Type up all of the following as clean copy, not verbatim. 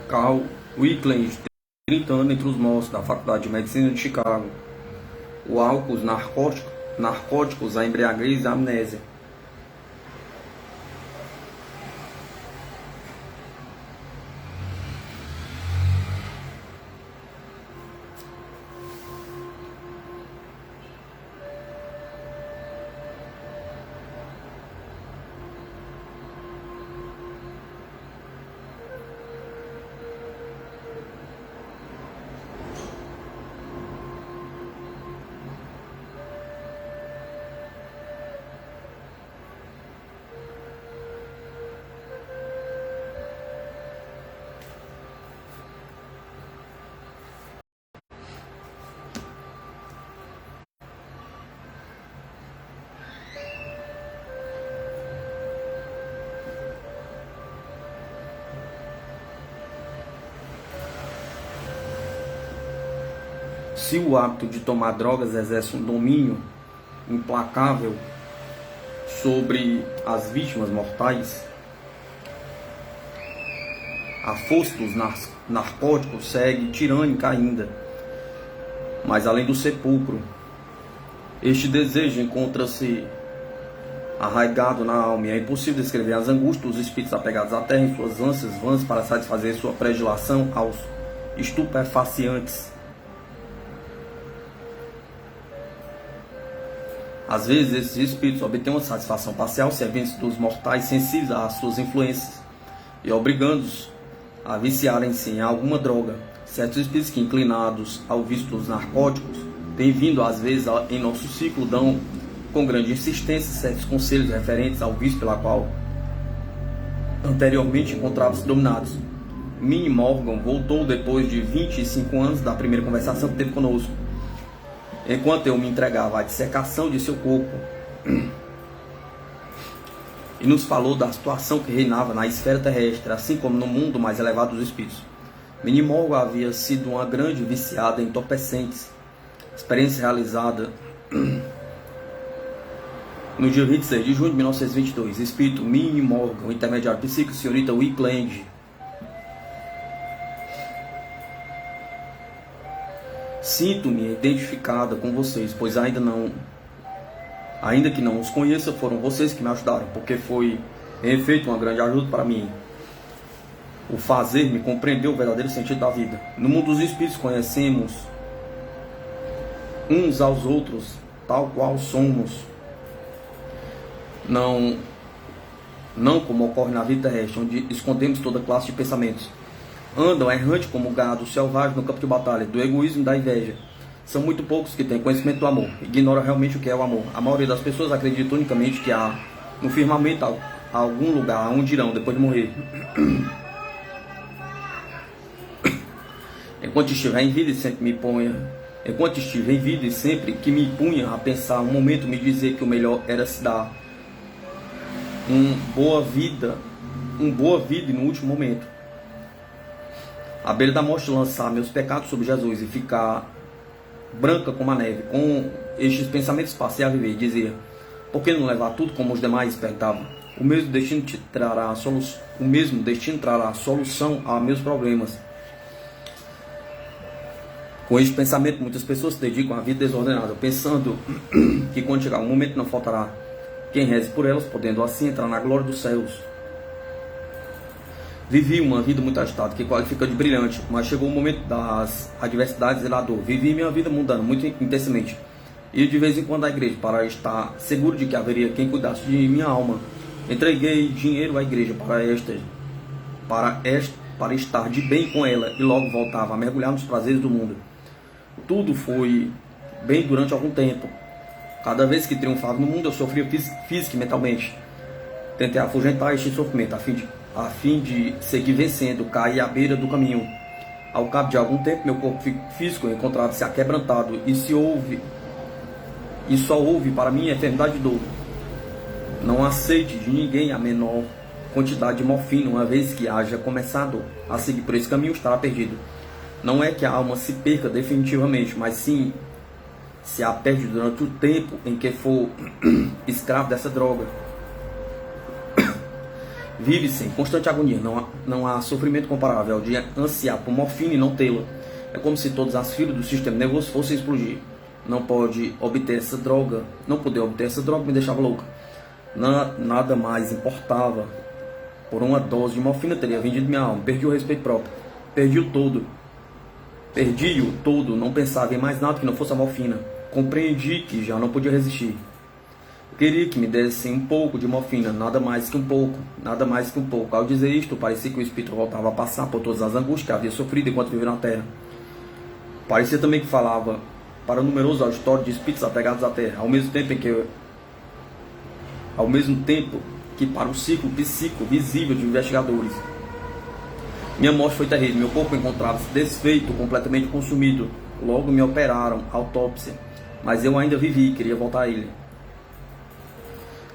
Carl Wickland, 30 anos entre os mortos da Faculdade de Medicina de Chicago. O álcool, os narcóticos, a embriaguez e a amnésia. Se o hábito de tomar drogas exerce um domínio implacável sobre as vítimas mortais, a força dos narcóticos segue tirânica ainda. Mas além do sepulcro, este desejo encontra-se arraigado na alma, e é impossível descrever as angústias dos espíritos apegados à terra em suas ânsias vãs para satisfazer sua predileção aos estupefaciantes. Às vezes, esses espíritos obtêm uma satisfação parcial servindo-se dos mortais sensíveis às suas influências e obrigando-os a viciarem-se em alguma droga. Certos espíritos que, inclinados ao vício dos narcóticos, têm vindo às vezes em nosso ciclo, dão com grande insistência certos conselhos referentes ao vício pela qual anteriormente encontravam-se dominados. Minnie Morgan voltou depois de 25 anos da primeira conversação que teve conosco, enquanto eu me entregava à dissecação de seu corpo, e nos falou da situação que reinava na esfera terrestre, assim como no mundo mais elevado dos espíritos. Minnie Morgan havia sido uma grande viciada em entorpecentes, experiência realizada no dia 26 de junho de 1922. Espírito Minnie Morgan, o intermediário psíquico, senhorita Wickland. Sinto-me identificada com vocês, pois ainda que não os conheça, foram vocês que me ajudaram, porque foi, em efeito, uma grande ajuda para mim. O fazer-me compreender o verdadeiro sentido da vida. No mundo dos espíritos conhecemos uns aos outros, tal qual somos. Não como ocorre na vida terrestre, onde escondemos toda classe de pensamentos. Andam errante como gado selvagem no campo de batalha do egoísmo e da inveja. São muito poucos que têm conhecimento do amor, ignoram realmente o que é o amor. A maioria das pessoas acredita unicamente que há no firmamento algum lugar onde irão depois de morrer. Enquanto estiver em vida e sempre que me punha a pensar, um momento me dizer que o melhor era se dar uma boa vida e no último momento, à beira da morte, lançar meus pecados sobre Jesus e ficar branca como a neve, com estes pensamentos passei a viver e dizer: por que não levar tudo como os demais? Perguntava. O mesmo destino trará a solução a meus problemas. Com este pensamento, muitas pessoas se dedicam à vida desordenada, pensando que quando chegar um momento não faltará quem reze por elas, podendo assim entrar na glória dos céus. Vivi uma vida muito agitada, que qualifica de brilhante, mas chegou o momento das adversidades e da dor. Vivi minha vida mudando muito intensamente, e de vez em quando à igreja, para estar seguro de que haveria quem cuidasse de minha alma. Entreguei dinheiro à igreja para estar de bem com ela, e logo voltava a mergulhar nos prazeres do mundo. Tudo foi bem durante algum tempo. Cada vez que triunfava no mundo, eu sofria física e mentalmente. Tentei afugentar este sofrimento, a fim de seguir vencendo, cair à beira do caminho. Ao cabo de algum tempo, meu corpo físico encontrava-se aquebrantado, e só houve para mim enfermidade e dor. Não aceite de ninguém a menor quantidade de morfina, uma vez que haja começado a seguir por esse caminho, estará perdido. Não é que a alma se perca definitivamente, mas sim se a perde durante o tempo em que for escravo dessa droga. Vive-se em constante agonia, não há sofrimento comparável ao de ansiar por morfina e não tê-la. É como se todas as fibras do sistema nervoso fossem explodir. Não poder obter essa droga me deixava louca. Nada mais importava. Por uma dose de morfina teria vendido minha alma. Perdi o respeito próprio. Perdi-o todo. Não pensava em mais nada que não fosse a morfina. Compreendi que já não podia resistir. Queria que me dessem um pouco de morfina, nada mais que um pouco. Ao dizer isto, parecia que o espírito voltava a passar por todas as angústias que havia sofrido enquanto vivia na terra. Parecia também que falava para o numeroso auditório de espíritos apegados à terra, ao mesmo tempo que para o ciclo psíquico visível de investigadores. Minha morte foi terrível, meu corpo encontrava-se desfeito, completamente consumido. Logo me operaram, autópsia, mas eu ainda vivi e queria voltar a ele.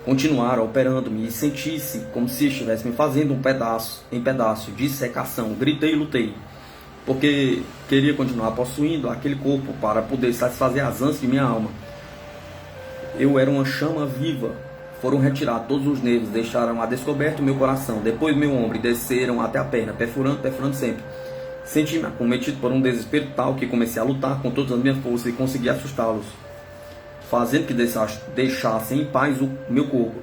Continuaram operando-me e senti-se como se estivesse me fazendo um pedaço em pedaço de secação. Gritei e lutei, porque queria continuar possuindo aquele corpo para poder satisfazer as ânsias de minha alma. Eu era uma chama viva. Foram retirados todos os nervos, deixaram a descoberto o meu coração, depois meu ombro e desceram até a perna, perfurando sempre. Senti-me acometido por um desespero tal que comecei a lutar com todas as minhas forças e consegui assustá-los, fazendo que deixassem em paz o meu corpo.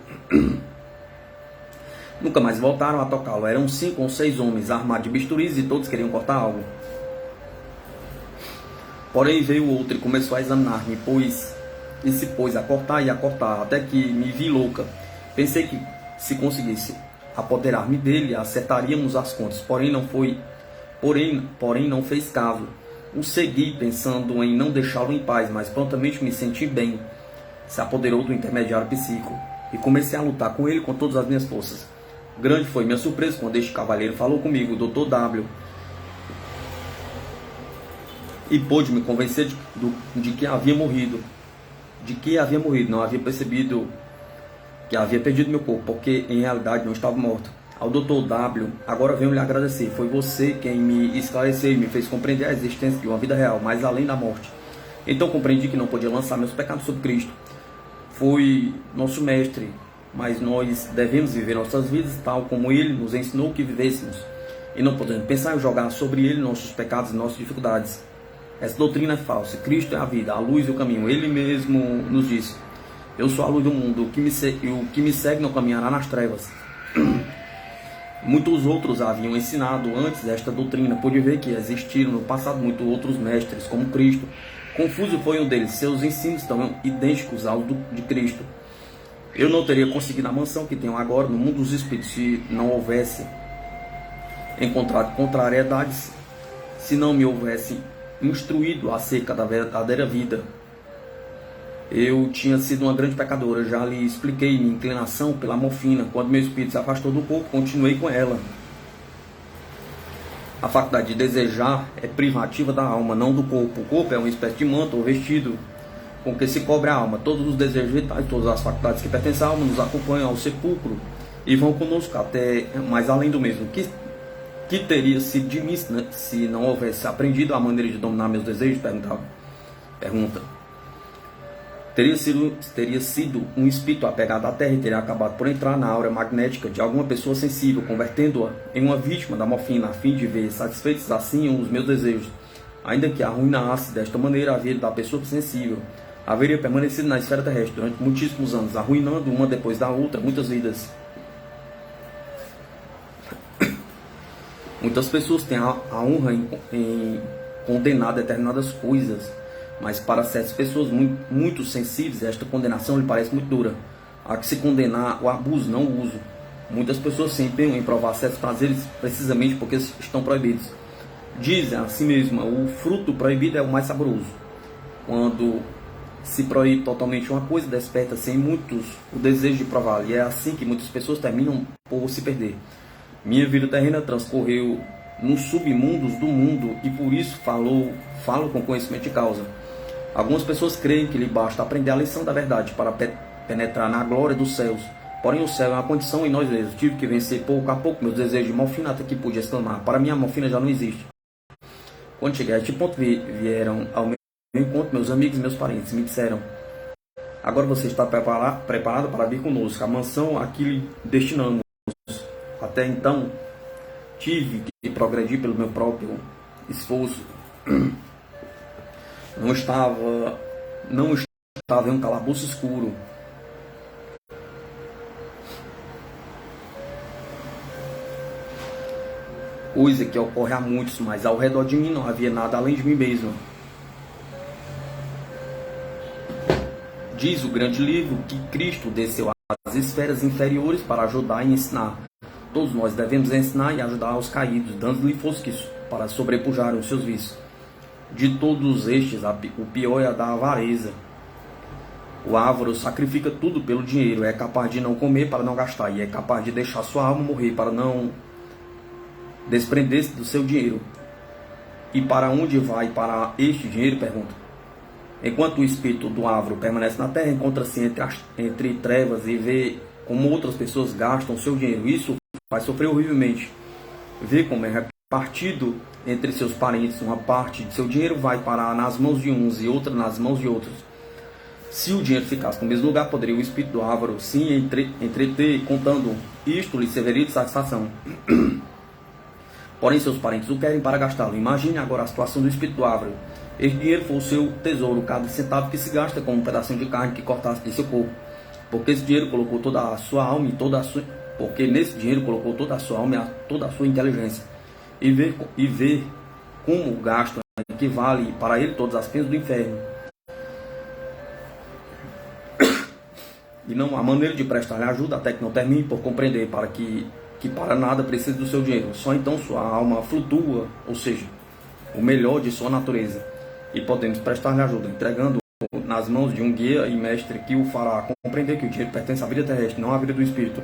Nunca mais voltaram a tocá-lo. Eram 5 ou 6 homens armados de bisturis e todos queriam cortar algo. Porém veio outro e começou a examinar-me, e se pôs a cortar, até que me vi louca. Pensei que se conseguisse apoderar-me dele, acertaríamos as contas, porém não fez caso. O segui pensando em não deixá-lo em paz, mas prontamente me senti bem. Se apoderou do intermediário psíquico e comecei a lutar com ele com todas as minhas forças. Grande foi minha surpresa quando este cavalheiro falou comigo, o Dr. W, e pôde me convencer de que havia morrido. Não havia percebido que havia perdido meu corpo, porque em realidade não estava morto. Ao Dr. W, agora venho lhe agradecer. Foi você quem me esclareceu e me fez compreender a existência de uma vida real, mais além da morte. Então compreendi que não podia lançar meus pecados sobre Cristo. Foi nosso mestre, mas nós devemos viver nossas vidas tal como Ele nos ensinou que vivêssemos. E não podemos pensar em jogar sobre Ele nossos pecados e nossas dificuldades. Essa doutrina é falsa. Cristo é a vida, a luz e o caminho. Ele mesmo nos disse: eu sou a luz do mundo, o que me segue não caminhará nas trevas. Muitos outros haviam ensinado antes desta doutrina. Pude ver que existiram no passado muitos outros mestres, como Cristo. Confúcio foi um deles. Seus ensinos estão idênticos aos de Cristo. Eu não teria conseguido a mansão que tenho agora no mundo dos espíritos se não houvesse encontrado contrariedades, se não me houvesse instruído acerca da verdadeira vida. Eu tinha sido uma grande pecadora, já lhe expliquei minha inclinação pela morfina. Quando meu espírito se afastou do corpo, continuei com ela. A faculdade de desejar é privativa da alma, não do corpo. O corpo é uma espécie de manto ou vestido com que se cobre a alma. Todos os desejos vitais, todas as faculdades que pertencem à alma nos acompanham ao sepulcro e vão conosco até mais além do mesmo. Que teria sido de mim se não houvesse aprendido a maneira de dominar meus desejos? Pergunta. Teria sido um espírito apegado à terra e teria acabado por entrar na aura magnética de alguma pessoa sensível, convertendo-a em uma vítima da morfina, a fim de ver satisfeitos assim os meus desejos. Ainda que arruinasse desta maneira a vida da pessoa sensível, haveria permanecido na esfera terrestre durante muitíssimos anos, arruinando uma depois da outra muitas vidas. Muitas pessoas têm a honra em condenar determinadas coisas, mas para certas pessoas muito sensíveis, esta condenação lhe parece muito dura. Há que se condenar o abuso, não o uso. Muitas pessoas se empenham em provar certos prazeres precisamente porque estão proibidos. Dizem a si mesma, o fruto proibido é o mais saboroso. Quando se proíbe totalmente uma coisa, desperta-se em muitos o desejo de prová-la, e é assim que muitas pessoas terminam por se perder. Minha vida terrena transcorreu nos submundos do mundo e por isso falo com conhecimento de causa. Algumas pessoas creem que lhe basta aprender a lição da verdade para penetrar na glória dos céus. Porém o céu é uma condição em nós mesmos. Tive que vencer pouco a pouco meus desejos de morfina até que pude exclamar: para mim a morfina já não existe. Quando cheguei a este ponto, vieram ao meu encontro meus amigos e meus parentes. Me disseram: agora você está preparado para vir conosco. A mansão a que lhe destinamos Até então, tive que progredir pelo meu próprio esforço. Não estava em um calabouço escuro. Coisa que ocorre a muitos, mas ao redor de mim não havia nada além de mim mesmo. Diz o grande livro que Cristo desceu às esferas inferiores para ajudar e ensinar. Todos nós devemos ensinar e ajudar os caídos, dando-lhe forças para sobrepujarem os seus vícios. De todos estes, o pior é a da avareza. O avaro sacrifica tudo pelo dinheiro, é capaz de não comer para não gastar, e é capaz de deixar sua alma morrer para não desprender-se do seu dinheiro. E para onde vai para este dinheiro? Pergunta. Enquanto o espírito do avaro permanece na terra, encontra-se entre trevas e vê como outras pessoas gastam seu dinheiro. Isso faz sofrer horrivelmente. Vê como é repartido entre seus parentes. Uma parte de seu dinheiro vai parar nas mãos de uns e outra nas mãos de outros. Se o dinheiro ficasse no mesmo lugar, poderia o espírito do avaro sim entreter, contando isto lhe serviria de satisfação. Porém, seus parentes o querem para gastá-lo. Imagine agora a situação do espírito do avaro. Este dinheiro foi o seu tesouro, cada centavo que se gasta como um pedacinho de carne que cortasse de seu corpo. Porque esse dinheiro colocou toda a sua alma e porque nesse dinheiro colocou toda a sua alma e toda a sua inteligência. E ver como o gasto equivale para ele todas as penas do inferno. E não há maneira de prestar-lhe ajuda até que não termine por compreender que para nada precisa do seu dinheiro. Só então sua alma flutua, ou seja, o melhor de sua natureza. E podemos prestar-lhe ajuda, entregando nas mãos de um guia e mestre que o fará compreender que o dinheiro pertence à vida terrestre, não à vida do espírito.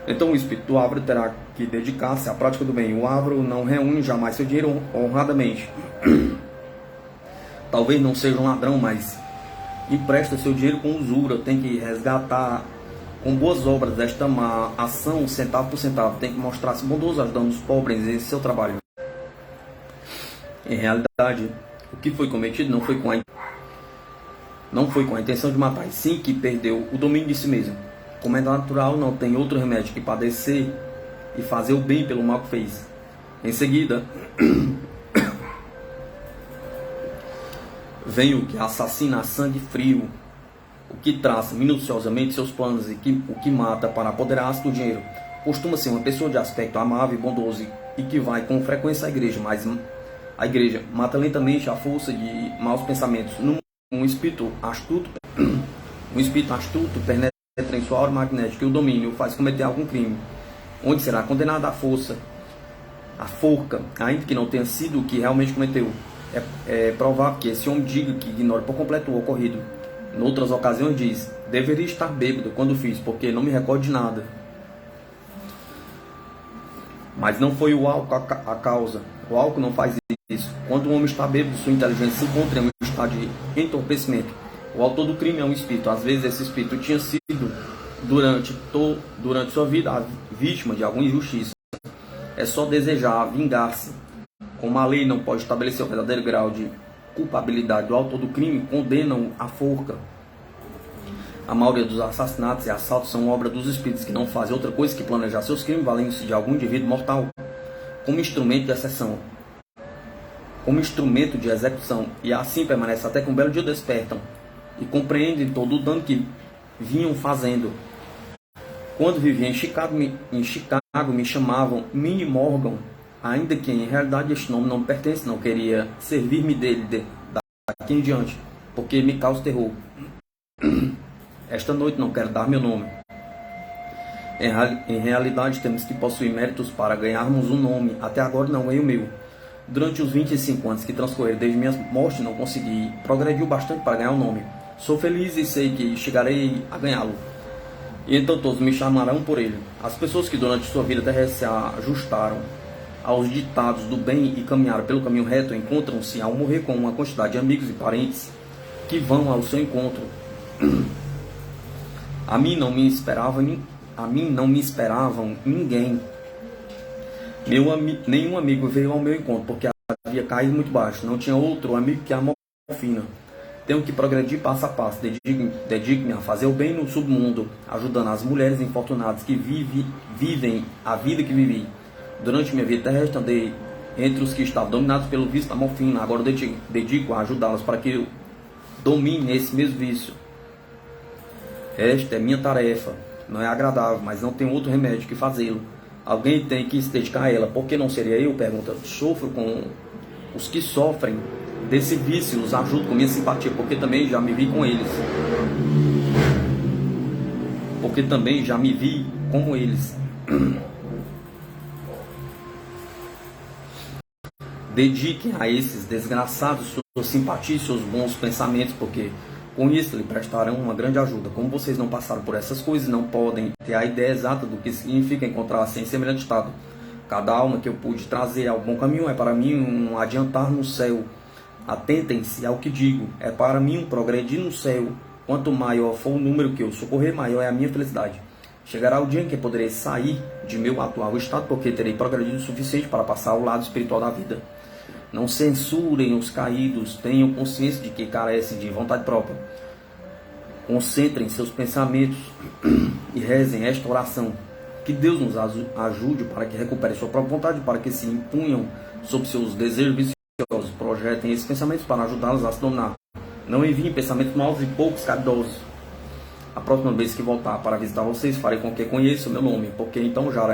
Então o espírito do avaro terá que dedicar-se à prática do bem. O avaro não reúne jamais seu dinheiro honradamente. Talvez não seja um ladrão, mas empresta seu dinheiro com usura. Tem que resgatar com boas obras esta má ação, centavo por centavo. Tem que mostrar-se bondoso, ajudando os pobres em seu trabalho. Em realidade, o que foi cometido não foi com a intenção de matar, e sim que perdeu o domínio de si mesmo. Como é natural, não tem outro remédio que padecer e fazer o bem pelo mal que fez. Em seguida, vem o que assassina a sangue frio, o que traça minuciosamente seus planos e o que mata para apoderar-se do dinheiro. Costuma ser uma pessoa de aspecto amável e bondoso e que vai com frequência à igreja, mas a igreja mata lentamente a força de maus pensamentos. Um espírito astuto penetra em sua aura magnética e o domínio o faz cometer algum crime, onde será condenado à forca, ainda que não tenha sido o que realmente cometeu. É provável que esse homem diga que ignore por completo o ocorrido. Em outras ocasiões diz: deveria estar bêbado quando fiz, porque não me recordo de nada. Mas não foi o álcool a causa. O álcool não faz isso. Quando um homem está bêbado, sua inteligência se encontra em um estado de entorpecimento. O autor do crime é um espírito. Às vezes esse espírito tinha sido, durante sua vida, a vítima de alguma injustiça. É só desejar vingar-se. Como a lei não pode estabelecer o verdadeiro grau de culpabilidade do autor do crime, condenam à forca. A maioria dos assassinatos e assaltos são obra dos espíritos que não fazem outra coisa que planejar seus crimes, valendo-se de algum indivíduo mortal como instrumento de exceção, como instrumento de execução, e assim permanece até que um belo dia despertam e compreendem todo o dano que vinham fazendo. Quando vivia em Chicago me chamavam Minnie Morgan, ainda que em realidade este nome não me pertence. Não queria servir-me dele daqui em diante, porque me causa terror. Esta noite não quero dar meu nome. Em realidade temos que possuir méritos para ganharmos um nome. Até agora não é o meu. Durante os 25 anos que transcorreram desde minha morte, não consegui progredir bastante para ganhar o nome. Sou feliz e sei que chegarei a ganhá-lo. E então todos me chamarão por ele. As pessoas que durante sua vida terrestre se ajustaram aos ditados do bem e caminharam pelo caminho reto encontram-se ao morrer com uma quantidade de amigos e parentes que vão ao seu encontro. A mim não me esperavam ninguém. Nenhum amigo veio ao meu encontro, porque havia caído muito baixo. Não tinha outro amigo que a morfina. Tenho que progredir passo a passo. Dedique-me a fazer o bem no submundo, ajudando as mulheres infortunadas que vivem a vida que vivi. Durante minha vida terrestre, andei entre os que estavam dominados pelo vício da morfina. Agora dedico a ajudá-los para que eu domine esse mesmo vício. Esta é minha tarefa. Não é agradável, mas não tem outro remédio que fazê-lo. Alguém tem que se dedicar a ela. Por que não seria eu? Pergunta. Sofro com os que sofrem desse vício, os ajudo com minha simpatia, porque também já me vi com eles. Porque também já me vi como eles. Dediquem a esses desgraçados sua simpatia e seus bons pensamentos, porque com isso lhe prestarão uma grande ajuda. Como vocês não passaram por essas coisas, não podem ter a ideia exata do que significa encontrar-se em semelhante estado. Cada alma que eu pude trazer ao bom caminho é para mim um adiantar no céu. Atentem-se ao que digo, é para mim um progredir no céu. Quanto maior for o número que eu socorrer, maior é a minha felicidade. Chegará o dia em que poderei sair de meu atual estado, porque terei progredido o suficiente para passar ao lado espiritual da vida. Não censurem os caídos, tenham consciência de que carecem de vontade própria. Concentrem seus pensamentos e rezem esta oração. Que Deus nos ajude para que recupere sua própria vontade, para que se impunham sobre seus desejos viciosos. Projetem esses pensamentos para ajudá-los a se dominar. Não enviem pensamentos maus e poucos caridosos. A próxima vez que voltar para visitar vocês, farei com que conheçam meu nome, porque então já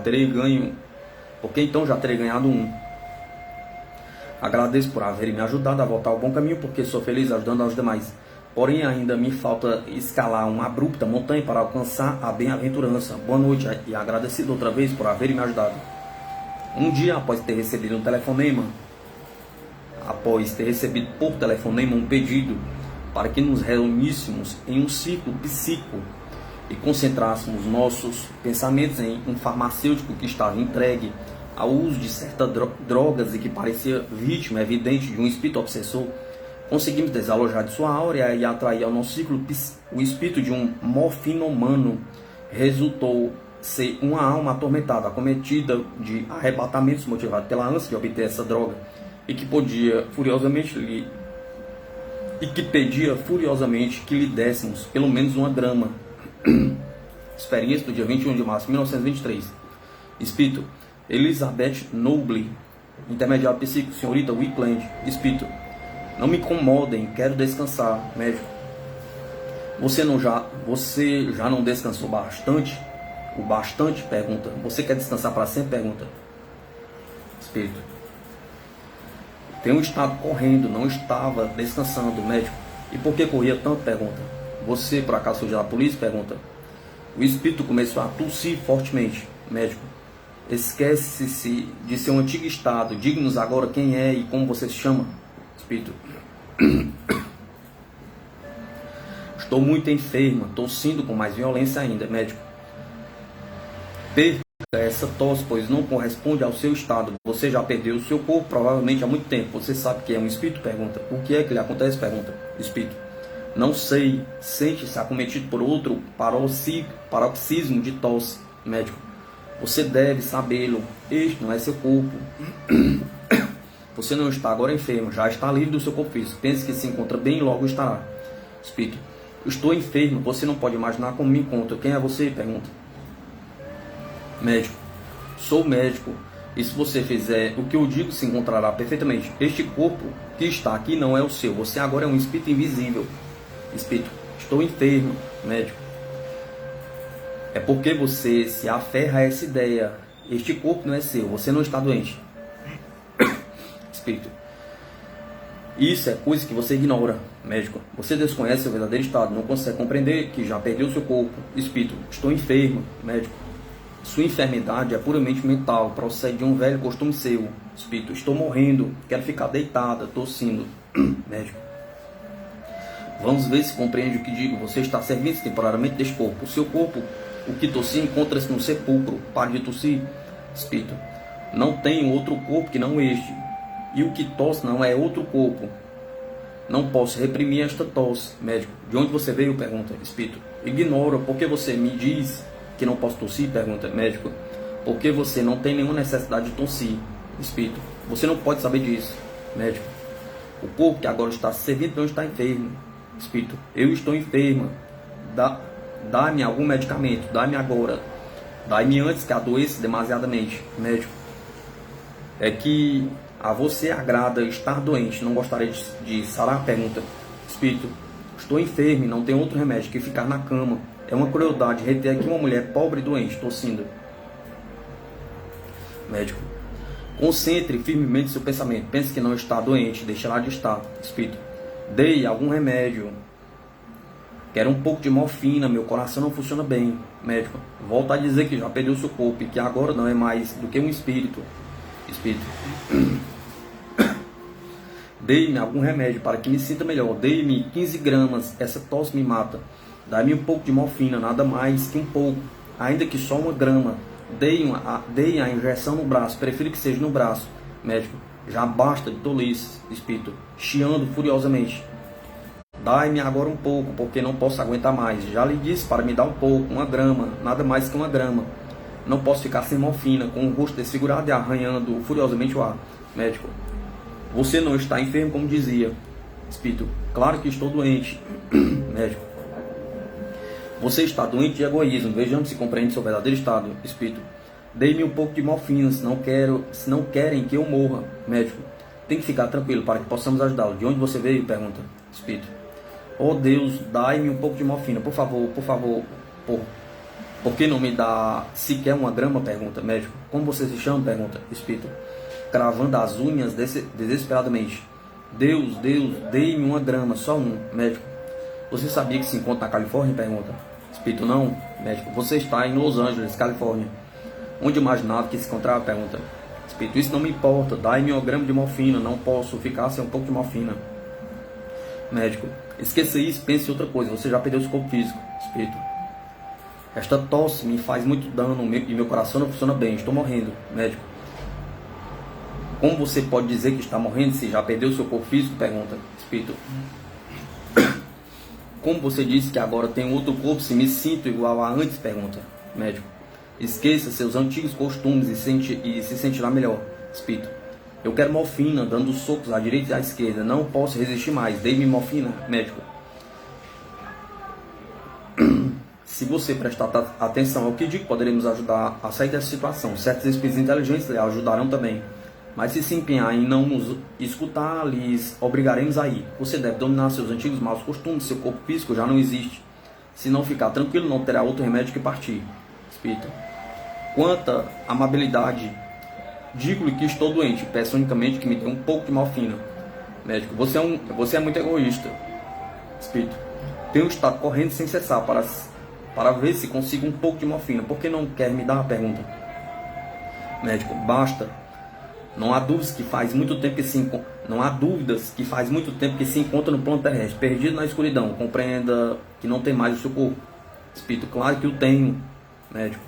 terei ganhado um. Agradeço por haverem me ajudado a voltar ao bom caminho, porque sou feliz ajudando aos demais. Porém, ainda me falta escalar uma abrupta montanha para alcançar a bem-aventurança. Boa noite e agradecido outra vez por haverem me ajudado. Um dia após ter recebido por telefonema um pedido para que nos reuníssemos em um círculo psíquico e concentrássemos nossos pensamentos em um farmacêutico que estava entregue ao uso de certas drogas e que parecia vítima evidente de um espírito obsessor, conseguimos desalojar de sua áurea e atrair ao nosso ciclo o espírito de um morfinomano. Resultou ser uma alma atormentada, acometida de arrebatamentos motivado pela ânsia de obter essa droga e que pedia furiosamente que lhe dessemos pelo menos uma grama. Experiência do dia 21 de março de 1923. Espírito Elizabeth Noble, intermediário psíquico, senhorita Wickland. Espírito: não me incomodem, quero descansar. Médico: você já não descansou bastante? O bastante? Pergunta. Você quer descansar para sempre? Pergunta. Espírito: tenho estado correndo, não estava descansando. Médico: e por que corria tanto? Pergunta. Você por acaso fugiu da polícia? Pergunta. O espírito começou a tossir fortemente. Médico: esquece-se de seu antigo estado. Diga-nos agora quem é e como você se chama. Espírito: estou muito enferma, tossindo com mais violência ainda. Médico: perca essa tosse, pois não corresponde ao seu estado. Você já perdeu o seu corpo, provavelmente há muito tempo. Você sabe que é um espírito? Pergunta. O que é que lhe acontece? Pergunta. Espírito: não sei. Sente-se acometido por outro paroxismo de tosse. Médico: você deve sabê-lo. Este não é seu corpo. Você não está agora enfermo, já está livre do seu corpo físico. Pense que se encontra bem e logo estará. Espírito: estou enfermo, você não pode imaginar como me encontro. Quem é você? Pergunta. Médico: sou médico, e se você fizer o que eu digo, se encontrará perfeitamente. Este corpo que está aqui não é o seu, você agora é um espírito invisível. Espírito: estou enfermo. Médico: é porque você se aferra a essa ideia. Este corpo não é seu, você não está doente. Espírito: isso é coisa que você ignora. Médico: você desconhece seu verdadeiro estado, não consegue compreender que já perdeu seu corpo. Espírito: estou enfermo. Médico: sua enfermidade é puramente mental, procede de um velho costume seu. Espírito: estou morrendo, quero ficar deitada, tossindo. Médico: vamos ver se compreende o que digo. Você está servindo temporariamente deste corpo. O seu corpo, o que tossi, encontra-se no sepulcro. Pare de tossir. Espírito: não tenho outro corpo que não este. E o que tosse não é outro corpo. Não posso reprimir esta tosse. Médico: de onde você veio? Pergunta. Espírito: ignoro. Por que você me diz que não posso tossir? Pergunta. Médico: porque você não tem nenhuma necessidade de tossir. Espírito: você não pode saber disso. Médico: O corpo que agora está servindo não está enfermo. Espírito, eu estou enferma. Dá-me algum medicamento, dá-me agora. Dá-me antes que adoeça demasiadamente. Médico, é que a você agrada estar doente, não gostaria de sarar a pergunta. Espírito, estou enfermo, não tem outro remédio que ficar na cama. É uma crueldade reter aqui uma mulher pobre e doente, tossindo. Médico, concentre firmemente seu pensamento. Pense que não está doente, deixará de estar. Espírito, dei algum remédio. Quero um pouco de morfina, meu coração não funciona bem. Médico, volta a dizer que já perdeu seu corpo e que agora não é mais do que um espírito. Espírito, dei-me algum remédio para que me sinta melhor. Dei-me 15 gramas, essa tosse me mata. Dá-me um pouco de morfina, nada mais que um pouco, ainda que só 1 grama. Dei a injeção no braço, prefiro que seja no braço. Médico, já basta de tolice. Espírito, chiando furiosamente. Dai-me agora um pouco, porque não posso aguentar mais. Já lhe disse para me dar um pouco, 1 grama, nada mais que 1 grama. Não posso ficar sem morfina, com o rosto desfigurado e arranhando furiosamente o ar. Médico, você não está enfermo como dizia. Espírito, claro que estou doente. Médico, você está doente de egoísmo, vejamos se compreende seu verdadeiro estado. Espírito, dê-me um pouco de morfina, se não querem que eu morra. Médico, tem que ficar tranquilo para que possamos ajudá-lo. De onde você veio? Pergunta. Espírito, oh Deus, dai-me um pouco de morfina, por favor, por que não me dá sequer 1 grama? Pergunta. Médico, como você se chama? Pergunta. Espírito, cravando as unhas desesperadamente. Deus, dei-me 1 grama, só 1. Médico, você sabia que se encontra na Califórnia? Pergunta. Espírito, não. Médico, você está em Los Angeles, Califórnia. Onde imaginava que se encontrava? Pergunta. Espírito, isso não me importa, dai-me 1 grama de morfina, não posso ficar sem um pouco de morfina. Médico, esqueça isso, pense em outra coisa, você já perdeu seu corpo físico. Espírito, esta tosse me faz muito dano e meu coração não funciona bem, estou morrendo. Médico, como você pode dizer que está morrendo se já perdeu seu corpo físico? Pergunta. Espírito, como você disse que agora tem outro corpo se me sinto igual a antes? Pergunta. Médico, esqueça seus antigos costumes e se sentirá melhor. Espírito, eu quero morfina, dando socos à direita e à esquerda. Não posso resistir mais. Dê-me morfina. Médico, se você prestar atenção ao que digo, poderemos ajudar a sair dessa situação. Certos espíritos inteligentes lhe ajudarão também. Mas se empenhar em não nos escutar, lhes obrigaremos a ir. Você deve dominar seus antigos maus costumes. Seu corpo físico já não existe. Se não ficar tranquilo, não terá outro remédio que partir. Espírito, quanta amabilidade. Digo-lhe que estou doente, peço unicamente que me dê um pouco de morfina. Médico, você é muito egoísta. Espírito, tenho estado correndo sem cessar para ver se consigo um pouco de morfina. Por que não quer me dar? Pergunta. Médico, basta. Não há dúvidas que faz muito tempo que se encontra no plano terrestre, perdido na escuridão. Compreenda que não tem mais o seu corpo. Espírito, claro que o tenho. Médico,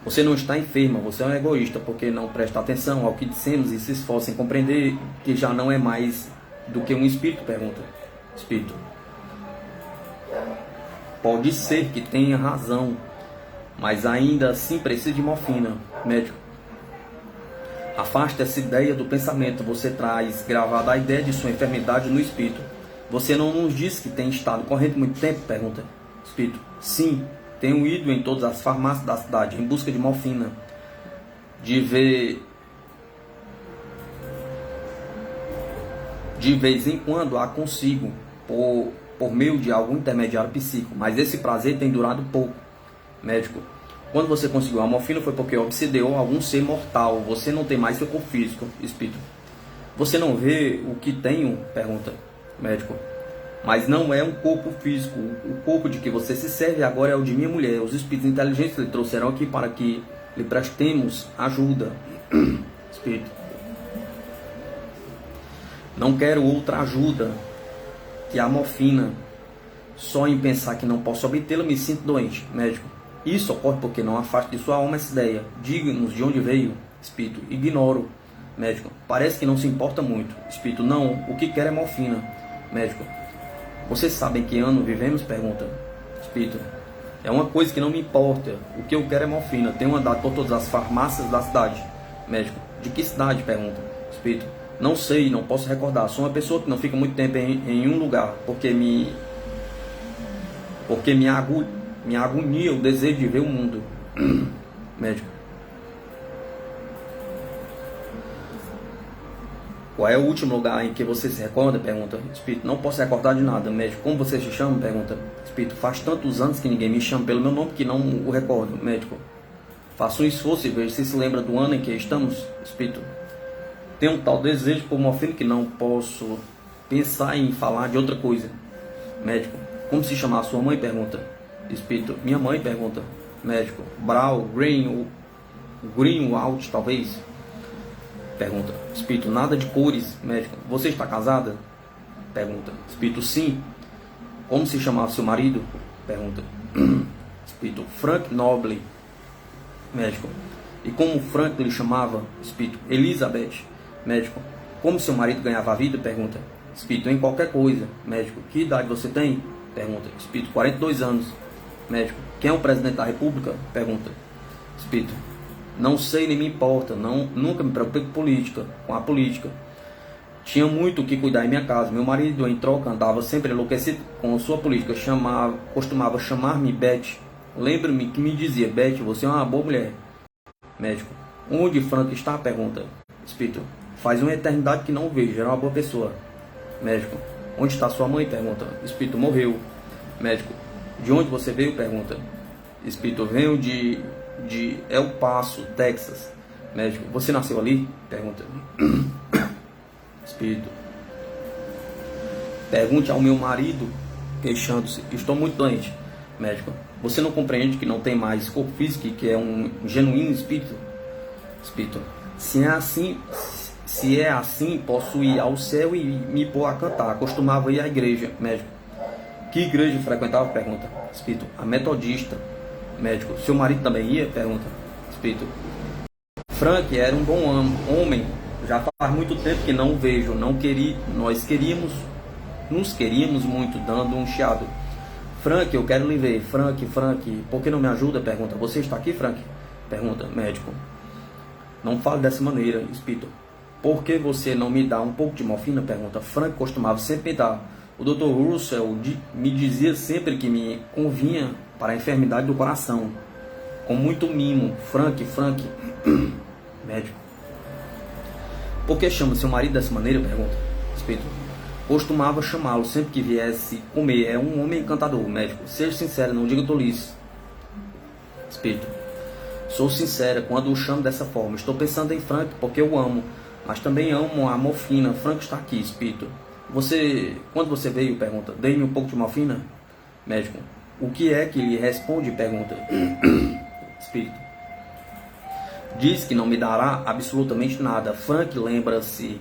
você não está enferma, você é um egoísta, porque não presta atenção ao que dissemos e se esforça em compreender que já não é mais do que um espírito? Pergunta. Espírito, pode ser que tenha razão, mas ainda assim precisa de morfina. Médico, afaste essa ideia do pensamento, você traz gravada a ideia de sua enfermidade no espírito. Você não nos disse que tem estado correndo muito tempo? Pergunta. Espírito, sim. Tenho ido em todas as farmácias da cidade em busca de morfina. De vez em quando a consigo, por meio de algum intermediário psíquico, mas esse prazer tem durado pouco. Médico, quando você conseguiu a morfina foi porque obsedeu algum ser mortal. Você não tem mais seu corpo físico. Espírito, você não vê o que tenho? Pergunta. Médico, mas não é um corpo físico. O corpo de que você se serve agora é o de minha mulher. Os espíritos inteligentes lhe trouxeram aqui para que lhe prestemos ajuda. Espírito, não quero outra ajuda que a morfina. Só em pensar que não posso obtê-la me sinto doente. Médico, isso ocorre porque não afaste de sua alma essa ideia. Diga-nos de onde veio. Espírito, ignoro. Médico, parece que não se importa muito. Espírito, não, o que quer é morfina. Médico, vocês sabem que ano vivemos? Pergunta. Espírito, é uma coisa que não me importa. O que eu quero é morfina. Tenho andado por todas as farmácias da cidade. Médico, de que cidade? Pergunta. Espírito, Não sei, não posso recordar. Sou uma pessoa que não fica muito tempo em um lugar, porque me agonia o desejo de ver o mundo. Médico. Qual é o último lugar em que você se recorda? Pergunta. Espírito. Não posso recordar de nada. Médico. Como você se chama? Pergunta. Espírito. Faz tantos anos que ninguém me chama pelo meu nome que não o recordo. Médico. Faça um esforço e veja se lembra do ano em que estamos. Espírito. Tenho um tal desejo por morfina que não posso pensar em falar de outra coisa. Médico. Como se chama a sua mãe? Pergunta. Espírito. Minha mãe? Pergunta. Médico. Brown, Greenwald, talvez. Pergunta. Espírito. Nada de cores. Médico. Você está casada? Pergunta. Espírito. Sim. Como se chamava seu marido? Pergunta. Espírito. Frank Noble. Médico. E como Frank lhe chamava? Espírito. Elizabeth. Médico. Como seu marido ganhava a vida? Pergunta. Espírito. Em qualquer coisa. Médico. Que idade você tem? Pergunta. Espírito. 42 anos. Médico. Quem é o presidente da república? Pergunta. Espírito. Não sei nem me importa. Nunca me preocupei com a política. Tinha muito o que cuidar em minha casa. Meu marido, em troca, andava sempre enlouquecido com sua política. Costumava chamar-me Beth. Lembro-me que me dizia: Beth, você é uma boa mulher. Médico. Onde Frank está? Pergunta. Espírito. Faz uma eternidade que não o vejo. Era uma boa pessoa. Médico. Onde está sua mãe? Pergunta. Espírito. Morreu. Médico. De onde você veio? Pergunta. Espírito. Venho de El Paso, Texas. Médico. Você nasceu ali? Pergunta. Espírito. Pergunte ao meu marido, queixando-se: estou muito doente. Médico. Você não compreende que não tem mais corpo físico e que é um genuíno espírito? Espírito. Se é assim, posso ir ao céu e me pôr a cantar. Costumava ir à igreja. Médico. Que igreja frequentava? Pergunta. Espírito. A metodista. Médico. Seu marido também ia? Pergunta. Espírito. Frank era um bom homem. Já faz muito tempo que não o vejo. Nos queríamos muito, dando um chiado. Frank, eu quero lhe ver. Frank, por que não me ajuda? Pergunta. Você está aqui, Frank? Pergunta. Médico. Não fale dessa maneira. Espírito. Por que você não me dá um pouco de morfina? Pergunta. Frank costumava sempre me dar. O Dr. Russell me dizia sempre que me convinha para a enfermidade do coração. Com muito mimo. Frank. Médico. Por que chama seu marido dessa maneira? Pergunta. Espírito. Costumava chamá-lo sempre que viesse comer. É um homem encantador. Médico. Seja sincero, não diga tolice. Espírito. Sou sincera quando o chamo dessa forma. Estou pensando em Frank porque eu amo, mas também amo a morfina. Frank está aqui, Espírito. Quando você veio? Pergunta. Dei-me um pouco de morfina? Médico. O que é que lhe responde? Pergunta. Espírito. Diz que não me dará absolutamente nada. Frank lembra-se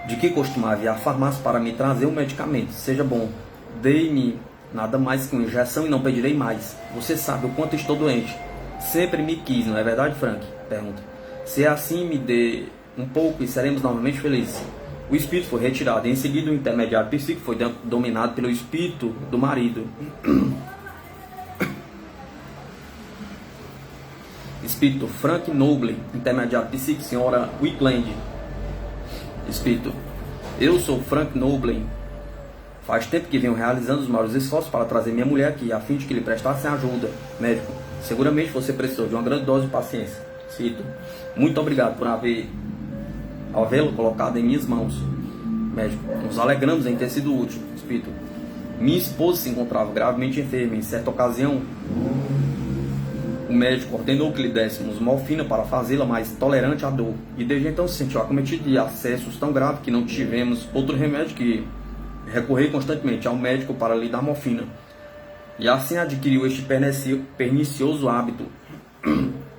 de que costumava ir à farmácia para me trazer um medicamento. Seja bom. Dei-me nada mais que uma injeção e não pedirei mais. Você sabe o quanto estou doente. Sempre me quis, não é verdade, Frank? Pergunta. Se é assim, me dê um pouco e seremos novamente felizes. O espírito foi retirado. Em seguida, o intermediário psíquico foi dominado pelo espírito do marido. Espírito. Frank Noble, intermediário psíquico, senhora Wickland. Espírito. Eu sou Frank Noble. Faz tempo que venho realizando os maiores esforços para trazer minha mulher aqui, a fim de que lhe prestassem ajuda. Médico. Seguramente você precisou de uma grande dose de paciência. Espírito. Muito obrigado por havê-lo colocado em minhas mãos. Médico. Nos alegramos em ter sido útil. Espírito. Minha esposa se encontrava gravemente enferma. Em certa ocasião, o médico ordenou que lhe dessemos morfina para fazê-la mais tolerante à dor. E desde então se sentiu acometido de acessos tão graves que não tivemos outro remédio que recorrer constantemente ao médico para lhe dar morfina. E assim adquiriu este pernicioso hábito.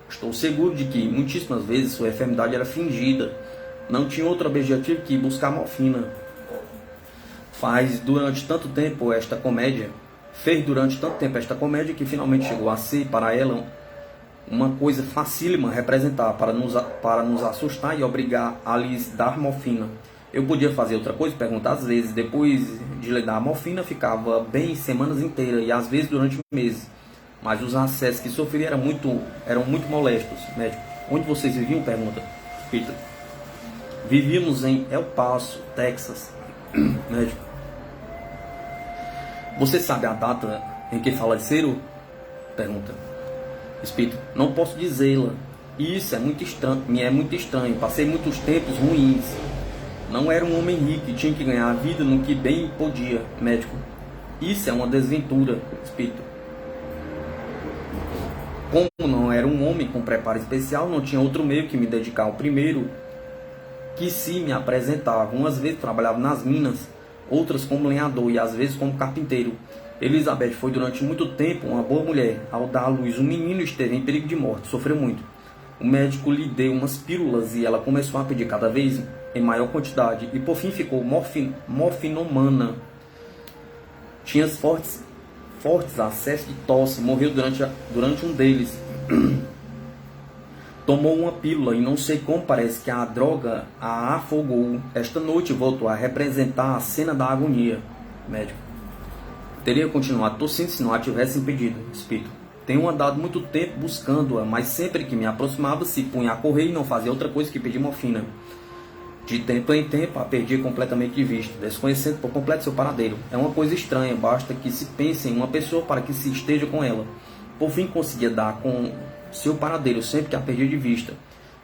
Estou seguro de que muitíssimas vezes sua enfermidade era fingida. Não tinha outro objetivo que buscar morfina. Fez durante tanto tempo esta comédia que finalmente chegou a ser para ela uma coisa facílima representar, para nos assustar e obrigar a lhes dar morfina. Eu podia fazer outra coisa? Pergunta. Às vezes, depois de lhe dar a morfina, ficava bem semanas inteiras e às vezes durante meses. Mas os acessos que sofria eram muito molestos. Médico. Onde vocês viviam? Pergunta. Espírito. Vivíamos em El Paso, Texas. Médico. Você sabe a data em que faleceram? Pergunta. Espírito. Não posso dizê-la. Isso é muito estranho. Me é muito estranho. Passei muitos tempos ruins. Não era um homem rico e tinha que ganhar a vida no que bem podia. Médico. Isso é uma desventura. Espírito. Como não era um homem com preparo especial, não tinha outro meio que me dedicar ao primeiro que se me apresentava. Umas vezes trabalhava nas minas, outras como lenhador e às vezes como carpinteiro. Elizabeth foi durante muito tempo uma boa mulher. Ao dar à luz, o menino esteve em perigo de morte, sofreu muito. O médico lhe deu umas pílulas e ela começou a pedir cada vez em maior quantidade e por fim ficou morfinomana. Tinha fortes acessos de tosse, morreu durante um deles. Tomou uma pílula e não sei como parece que a droga a afogou. Esta noite voltou a representar a cena da agonia. Médico. Teria continuado tossindo se não a tivesse impedido. Espírito. Tenho andado muito tempo buscando-a, mas sempre que me aproximava se punha a correr e não fazia outra coisa que pedir morfina. De tempo em tempo a perdia completamente de vista, desconhecendo por completo seu paradeiro. É uma coisa estranha, basta que se pense em uma pessoa para que se esteja com ela. Por fim conseguia dar com seu paradeiro sempre que a perdia de vista.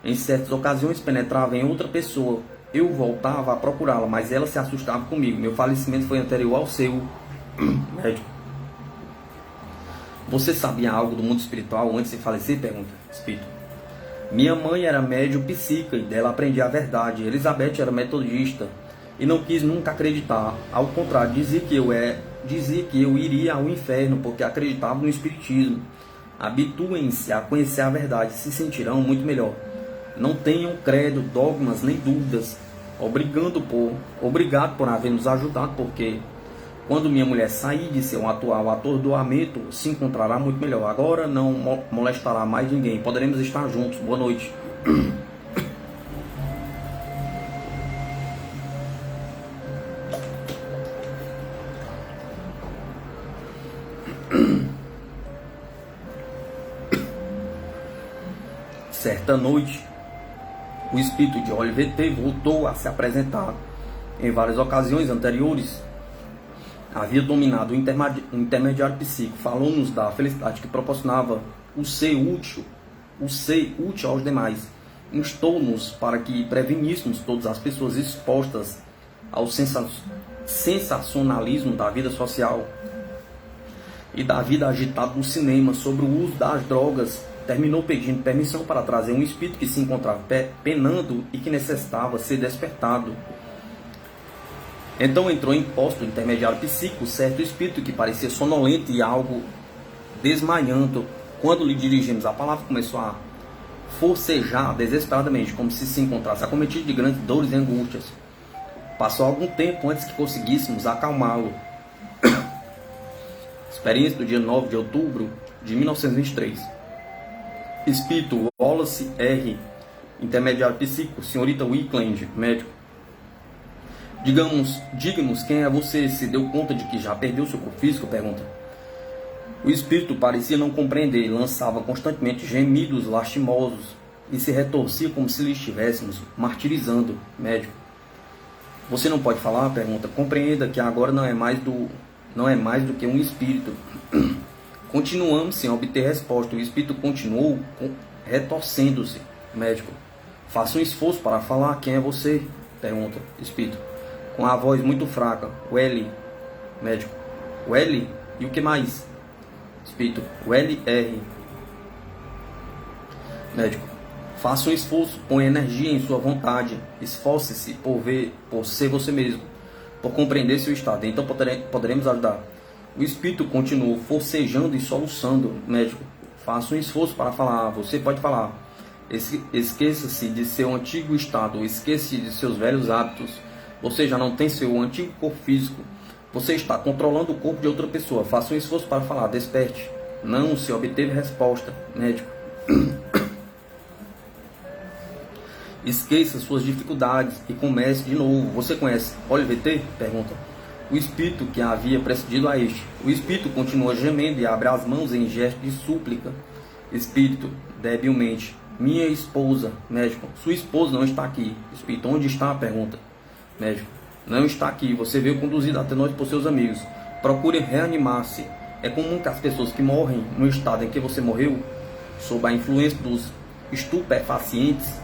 Em certas ocasiões penetrava em outra pessoa. Eu voltava a procurá-la, mas ela se assustava comigo. Meu falecimento foi anterior ao seu. Médico. Você sabia algo do mundo espiritual antes de falecer? Pergunta. Espírito. Minha mãe era médium psíquica e dela aprendi a verdade. Elizabeth era metodista e não quis nunca acreditar. Ao contrário, dizia que eu iria ao inferno porque acreditava no espiritismo. Habituem-se a conhecer a verdade, se sentirão muito melhor. Não tenham credo, dogmas nem dúvidas. Obrigado por haver nos ajudado, porque quando minha mulher sair de ser um atual atordoamento, se encontrará muito melhor. Agora não molestará mais ninguém. Poderemos estar juntos. Boa noite. Certa noite, o espírito de Oliver T. voltou a se apresentar. Em várias ocasiões anteriores, havia dominado o intermediário psíquico. Falou-nos da felicidade que proporcionava o ser útil aos demais. Instou-nos para que preveníssemos todas as pessoas expostas ao sensacionalismo da vida social e da vida agitada do cinema, sobre o uso das drogas. Terminou pedindo permissão para trazer um espírito que se encontrava penando e que necessitava ser despertado. Então entrou em posto o intermediário psíquico, certo espírito que parecia sonolento e algo desmaiando. Quando lhe dirigimos a palavra, começou a forcejar desesperadamente, como se encontrasse acometido de grandes dores e angústias. Passou algum tempo antes que conseguíssemos acalmá-lo. Experiência do dia 9 de outubro de 1923. Espírito Wallace R., intermediário psíquico, senhorita Wickland, médico. Diga-nos quem é você, se deu conta de que já perdeu seu corpo físico? Pergunta. O espírito parecia não compreender, lançava constantemente gemidos lastimosos e se retorcia como se lhe estivéssemos martirizando. Médico. Você não pode falar? Pergunta. Compreenda que agora não é mais do que um espírito. Continuamos sem obter resposta. O espírito continuou retorcendo-se. Médico. Faça um esforço para falar. Quem é você? Pergunta. Espírito. Com a voz muito fraca. O L. Médico. O L? E o que mais? Espírito. O LR. Médico. Faça um esforço. Põe energia em sua vontade. Esforce-se por ser você mesmo. Por compreender seu estado. Então poderemos ajudar. O espírito continuou forcejando e soluçando. Médico. Faça um esforço para falar. Você pode falar. Esqueça-se de seu antigo estado. Esqueça-se de seus velhos hábitos. Você já não tem seu antigo corpo físico. Você está controlando o corpo de outra pessoa. Faça um esforço para falar. Desperte. Não se obteve resposta. Médico. Esqueça suas dificuldades e comece de novo. Você conhece Oliver T? Pergunta. O espírito que havia precedido a este. O espírito continua gemendo e abre as mãos em gesto de súplica. Espírito, debilmente. minha esposa. Médico, sua esposa não está aqui. Espírito, onde está? Pergunta. Médico, não está aqui. Você veio conduzido até nós por seus amigos. Procure reanimar-se. É comum que as pessoas que morrem no estado em que você morreu, sob a influência dos estupefacientes,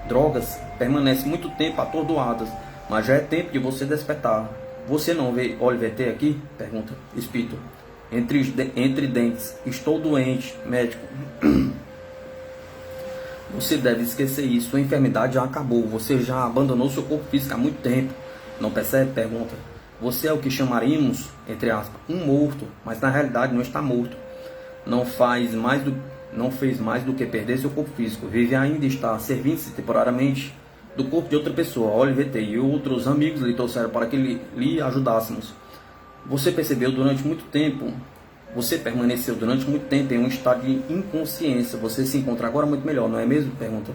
drogas, permanecem muito tempo atordoadas, mas já é tempo de você despertar. Você não vê Oliver T aqui? Pergunta. Espírito, entre dentes, estou doente. Médico, você deve esquecer isso, sua enfermidade já acabou, você já abandonou seu corpo físico há muito tempo. Não percebe? Pergunta. Você é o que chamaríamos, entre aspas, um morto, mas na realidade não está morto. Não fez mais do que perder seu corpo físico. Vive ainda, está servindo-se temporariamente do corpo de outra pessoa. Oliver T. e outros amigos lhe trouxeram para que lhe ajudássemos. Você permaneceu durante muito tempo em um estado de inconsciência. Você se encontra agora muito melhor, não é mesmo? Pergunta.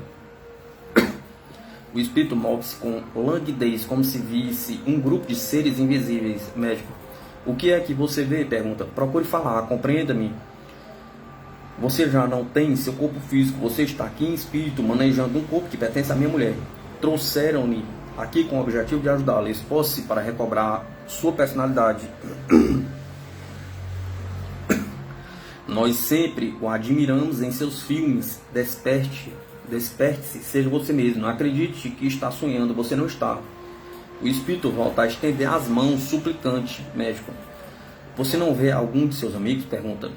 O espírito move-se com languidez, como se visse um grupo de seres invisíveis. Médico, o que é que você vê? Pergunta. Procure falar, compreenda-me. Você já não tem seu corpo físico, você está aqui em espírito, manejando um corpo que pertence à minha mulher. Trouxeram-me aqui com o objetivo de ajudá-la. Esforce-se para recobrar sua personalidade. Nós sempre o admiramos em seus filmes. Desperte-se, seja você mesmo. Não acredite que está sonhando, você não está. O espírito volta a estender as mãos, suplicante. Médico, você não vê algum de seus amigos? Pergunta.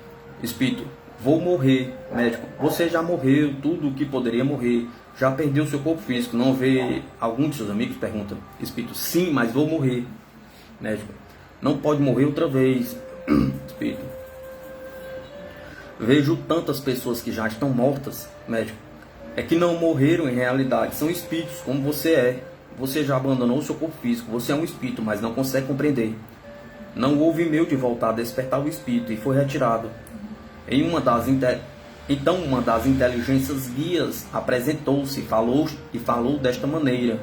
Espírito, vou morrer. Médico, você já morreu tudo o que poderia morrer. Já perdeu seu corpo físico. Não vê algum de seus amigos? Pergunta. Espírito, sim, mas vou morrer. Médico, não pode morrer outra vez. Espírito, vejo tantas pessoas que já estão mortas. Médico, é que não morreram em realidade, são espíritos como você é. Você já abandonou o seu corpo físico, você é um espírito, mas não consegue compreender. Não houve meio de voltar a despertar o espírito e foi retirado. Então uma das inteligências guias apresentou-se e falou desta maneira.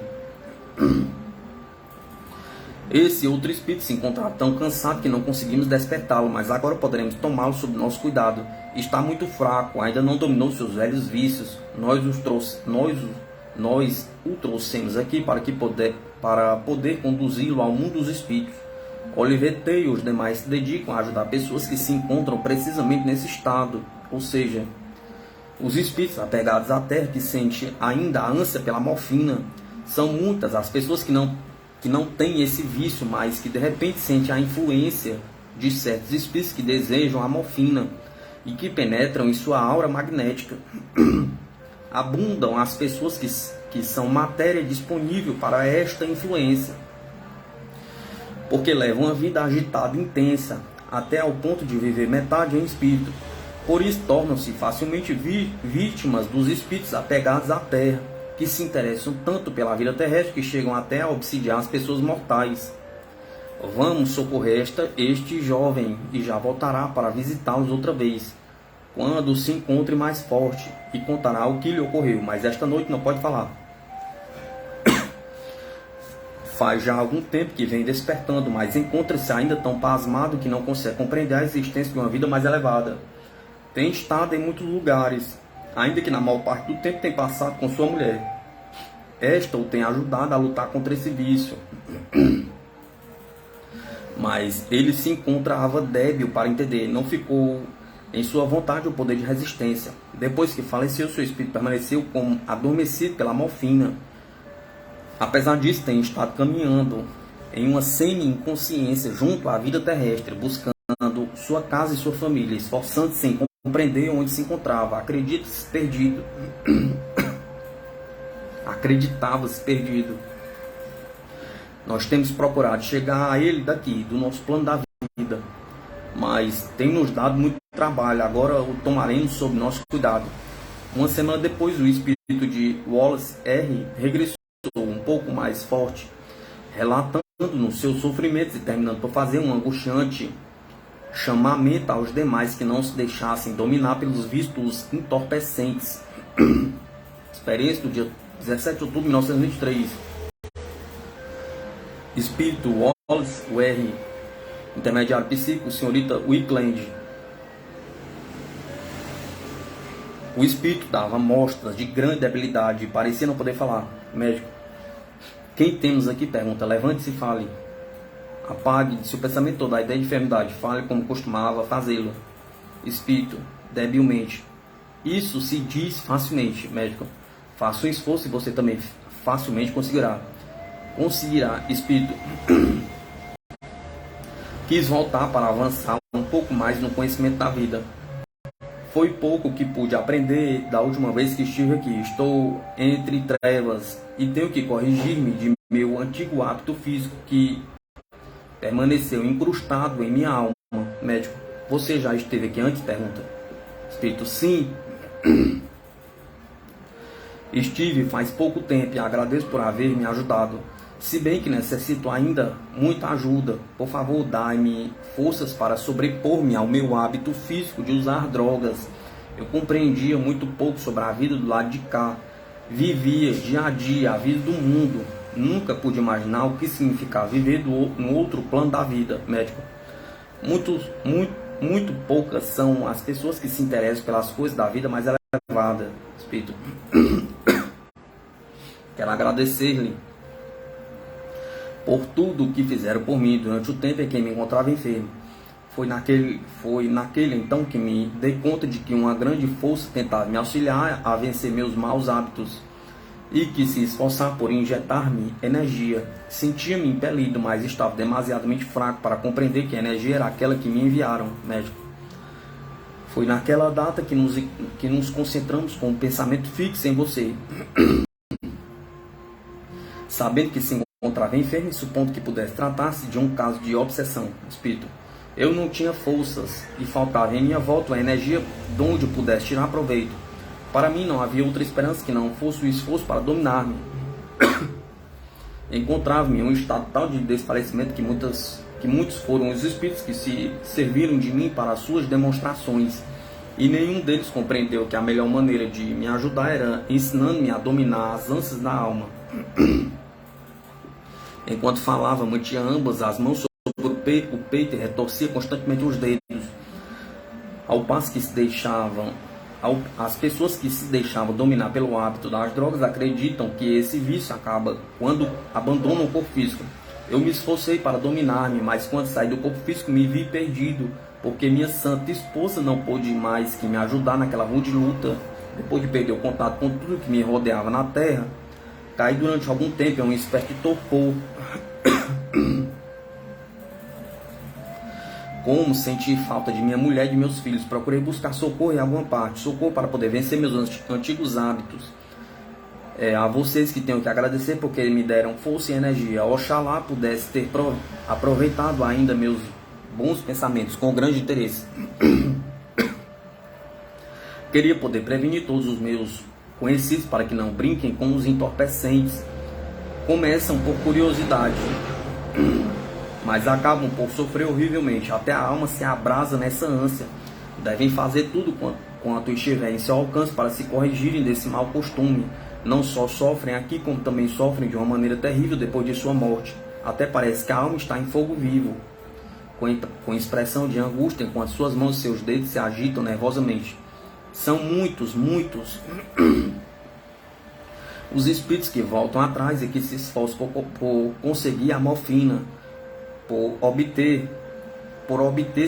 Esse outro espírito se encontrava tão cansado que não conseguimos despertá-lo, mas agora poderemos tomá-lo sob nosso cuidado. Está muito fraco, ainda não dominou seus velhos vícios. Nós o trouxemos aqui para poder conduzi-lo ao mundo dos espíritos. Oliver T. e os demais se dedicam a ajudar pessoas que se encontram precisamente nesse estado, ou seja, os espíritos apegados à terra que sentem ainda a ânsia pela morfina. São muitas as pessoas que não têm esse vício, mas que de repente sentem a influência de certos espíritos que desejam a morfina e que penetram em sua aura magnética. Abundam as pessoas que são matéria disponível para esta influência, porque levam uma vida agitada e intensa, até ao ponto de viver metade em espírito. Por isso tornam-se facilmente vítimas dos espíritos apegados à terra, que se interessam tanto pela vida terrestre que chegam até a obsidiar as pessoas mortais. Vamos socorrer este jovem e já voltará para visitá-los outra vez, quando se encontre mais forte, e contará o que lhe ocorreu, mas esta noite não pode falar. Faz já algum tempo que vem despertando, mas encontra-se ainda tão pasmado que não consegue compreender a existência de uma vida mais elevada. Tem estado em muitos lugares, ainda que na maior parte do tempo tem passado com sua mulher. Esta o tem ajudado a lutar contra esse vício. Mas ele se encontrava débil para entender, não ficou em sua vontade o poder de resistência. Depois que faleceu, seu espírito permaneceu como adormecido pela morfina. Apesar disso, tem estado caminhando em uma semi-inconsciência junto à vida terrestre, buscando sua casa e sua família, esforçando-se em compreender onde se encontrava. Acreditava-se perdido. Nós temos procurado chegar a ele daqui, do nosso plano da vida, mas tem nos dado muito trabalho. Agora o tomaremos sob nosso cuidado. Uma semana depois, o espírito de Wallace R. regressou um pouco mais forte, relatando nos seus sofrimentos e terminando por fazer um angustiante chamamento aos demais que não se deixassem dominar pelos vícios entorpecentes. Experiência do dia 17 de outubro de 1923. Espírito Wallace R. Intermediário psíquico, senhorita Wickland. O espírito dava mostras de grande debilidade e parecia não poder falar. Médico: quem temos aqui? Pergunta. Levante-se e fale. Apague de seu pensamento toda a ideia de enfermidade. Fale como costumava fazê-lo. Espírito: debilmente. Isso se diz facilmente. Médico: faça um esforço e você também facilmente conseguirá. Conseguirá. Espírito: quis voltar para avançar um pouco mais no conhecimento da vida. Foi pouco que pude aprender da última vez que estive aqui. Estou entre trevas e tenho que corrigir-me de meu antigo hábito físico que permaneceu incrustado em minha alma. Médico: você já esteve aqui antes? Pergunta. Espírito: sim. Estive faz pouco tempo e agradeço por haver me ajudado. Se bem que necessito ainda muita ajuda, por favor, dai-me forças para sobrepor-me ao meu hábito físico de usar drogas. Eu compreendia muito pouco sobre a vida do lado de cá. Vivia dia a dia a vida do mundo. Nunca pude imaginar o que significava viver no outro plano da vida. Médico: muito poucas são as pessoas que se interessam pelas coisas da vida mais elevadas. Espírito: quero agradecer-lhe por tudo o que fizeram por mim durante o tempo em que me encontrava enfermo. Foi naquele então que me dei conta de que uma grande força tentava me auxiliar a vencer meus maus hábitos e que se esforçar por injetar-me energia. Sentia-me impelido, mas estava demasiadamente fraco para compreender que a energia era aquela que me enviaram. Médico: foi naquela data que nos concentramos com o pensamento fixo em você, sabendo que se encontrava enfermo e supondo que pudesse tratar-se de um caso de obsessão. Espírito: eu não tinha forças e faltava em minha volta uma energia de onde eu pudesse tirar proveito. Para mim não havia outra esperança que não fosse o esforço para dominar-me. Encontrava-me em um estado tal de desfalecimento que muitos foram os espíritos que se serviram de mim para as suas demonstrações, e nenhum deles compreendeu que a melhor maneira de me ajudar era ensinando-me a dominar as ânsias da alma. Enquanto falava, mantinha ambas as mãos sobre o peito e retorcia constantemente os dedos. Ao passo que as pessoas que se deixavam dominar pelo hábito das drogas acreditam que esse vício acaba quando abandonam o corpo físico. Eu me esforcei para dominar-me, mas quando saí do corpo físico me vi perdido, porque minha santa esposa não pôde mais que me ajudar naquela rude luta. Depois de perder o contato com tudo que me rodeava na terra, caí durante algum tempo em uma espécie de torpor. Como senti falta de minha mulher e de meus filhos, procurei buscar socorro em alguma parte, socorro para poder vencer meus antigos hábitos. A vocês que tenho que agradecer porque me deram força e energia. Oxalá pudesse ter aproveitado ainda meus bons pensamentos com grande interesse. Queria poder prevenir todos os meus conhecidos para que não brinquem com os entorpecentes. Começam por curiosidade, mas acabam por sofrer horrivelmente. Até a alma se abrasa nessa ânsia. Devem fazer tudo quanto estiver em seu alcance para se corrigirem desse mau costume. Não só sofrem aqui, como também sofrem de uma maneira terrível depois de sua morte. Até parece que a alma está em fogo vivo, com expressão de angústia, enquanto suas mãos e seus dedos se agitam nervosamente. São muitos os espíritos que voltam atrás e que se esforçam por conseguir a morfina, por obter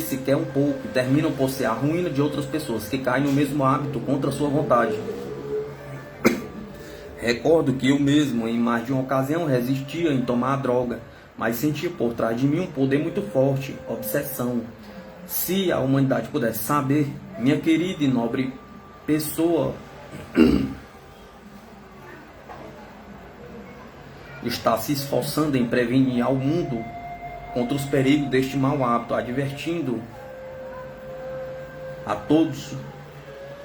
sequer um pouco, e terminam por ser a ruína de outras pessoas que caem no mesmo hábito contra sua vontade. Recordo que eu mesmo, em mais de uma ocasião, resistia em tomar a droga, mas sentia por trás de mim um poder muito forte, obsessão. Se a humanidade pudesse saber, minha querida e nobre pessoa está se esforçando em prevenir ao mundo contra os perigos deste mau hábito, advertindo a todos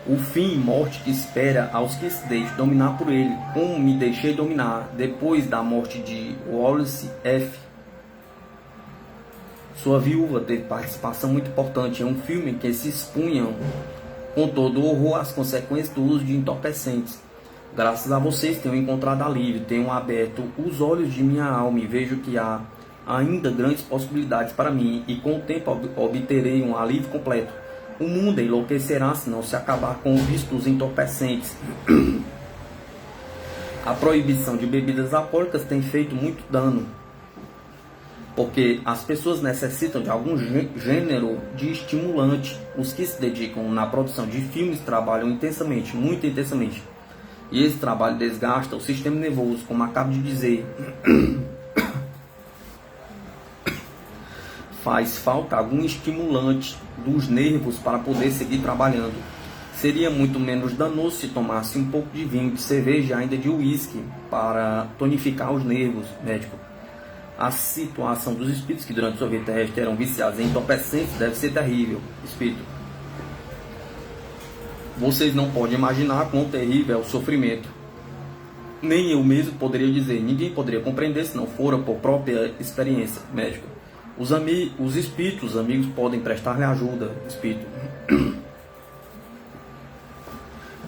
o fim e morte que espera aos que se deixam dominar por ele, como me deixei dominar depois da morte de Wallace F. Sua viúva teve participação muito importante em um filme em que se expunham com todo o horror às consequências do uso de entorpecentes. Graças a vocês tenho encontrado alívio, tenho aberto os olhos de minha alma e vejo que há ainda grandes possibilidades para mim, e com o tempo obterei um alívio completo. O mundo enlouquecerá se não se acabar com o vício dos entorpecentes. A proibição de bebidas alcoólicas tem feito muito dano, porque as pessoas necessitam de algum gênero de estimulante. Os que se dedicam na produção de filmes trabalham intensamente, muito intensamente. E esse trabalho desgasta o sistema nervoso, como acabo de dizer. Faz falta algum estimulante dos nervos para poder seguir trabalhando. Seria muito menos danoso se tomasse um pouco de vinho, de cerveja e ainda de uísque para tonificar os nervos, médico. A situação dos espíritos que durante sua vida terrestre eram viciados em entorpecentes deve ser terrível, espírito. Vocês não podem imaginar quão terrível é o sofrimento. Nem eu mesmo poderia dizer, ninguém poderia compreender se não fora por própria experiência, médico. Os espíritos, os amigos podem prestar-lhe ajuda, espírito.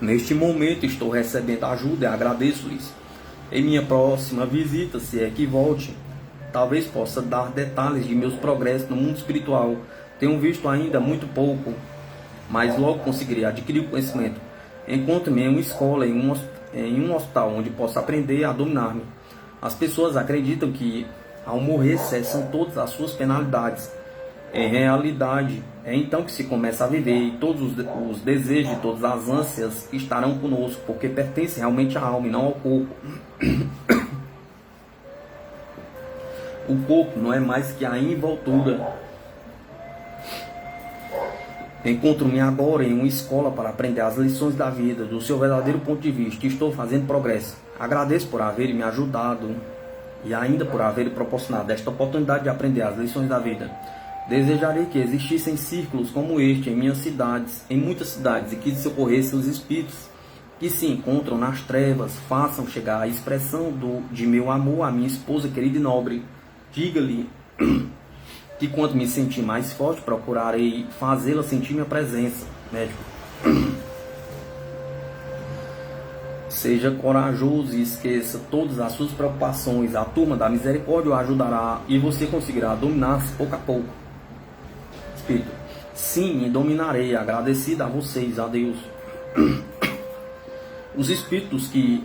Neste momento estou recebendo ajuda e agradeço-lhes. Em minha próxima visita, se é que volte, talvez possa dar detalhes de meus progressos no mundo espiritual. Tenho visto ainda muito pouco, mas logo conseguirei adquirir o conhecimento. Encontro-me em uma escola, em um hospital, onde posso aprender a dominar-me. As pessoas acreditam que, ao morrer, cessam todas as suas penalidades. Em realidade, é então que se começa a viver, e todos os desejos e todas as ânsias estarão conosco, porque pertencem realmente à alma e não ao corpo. O corpo não é mais que a envoltura. Encontro-me agora em uma escola para aprender as lições da vida, do seu verdadeiro ponto de vista, e estou fazendo progresso. Agradeço por haverem me ajudado e ainda por haverem proporcionado esta oportunidade de aprender as lições da vida. Desejarei que existissem círculos como este em minhas cidades, em muitas cidades, e que socorressem os espíritos que se encontram nas trevas. Façam chegar a expressão de meu amor à minha esposa querida e nobre. Diga-lhe que quando me sentir mais forte, procurarei fazê-la sentir minha presença, médico. Seja corajoso e esqueça todas as suas preocupações. A turma da misericórdia o ajudará e você conseguirá dominar-se pouco a pouco. Espírito, sim, me dominarei, agradecido a vocês, a Deus. Os espíritos que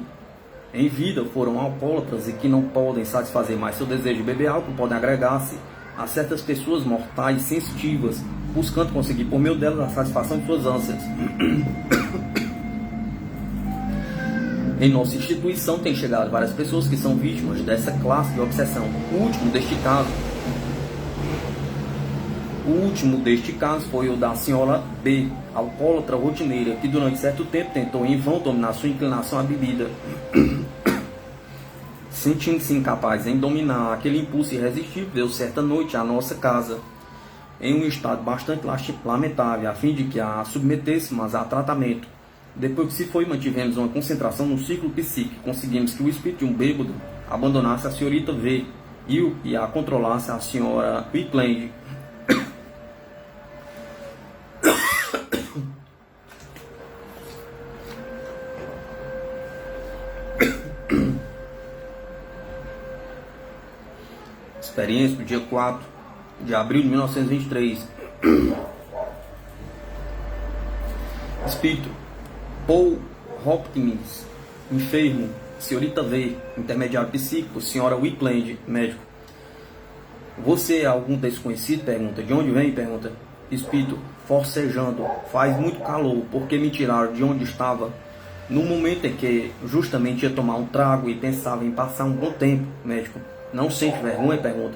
em vida foram alcoólatras e que não podem satisfazer mais seu desejo de beber álcool podem agregar-se a certas pessoas mortais sensitivas, buscando conseguir por meio delas a satisfação de suas ânsias. Em nossa instituição tem chegado várias pessoas que são vítimas dessa classe de obsessão. O último deste caso foi o da senhora B, alcoólatra rotineira, que durante certo tempo tentou em vão dominar sua inclinação à bebida. Sentindo-se incapaz em dominar aquele impulso irresistível, veio certa noite à nossa casa, em um estado bastante lamentável, a fim de que a submetêssemos a tratamento. Depois que se foi, mantivemos uma concentração no ciclo psíquico. Conseguimos que o espírito de um bêbado abandonasse a senhorita V e a controlasse a senhora Wickland. Experiência do dia 4 de abril de 1923. Espírito Paul Hopkins, enfermo. Senhorita V, intermediário psíquico. Senhora Wickland, médico. Você é algum desconhecido? Pergunta. De onde vem? Pergunta. Espírito, forcejando. Faz muito calor, porque me tiraram de onde estava no momento em que justamente ia tomar um trago e pensava em passar um bom tempo, médico. Não sente vergonha? Pergunta.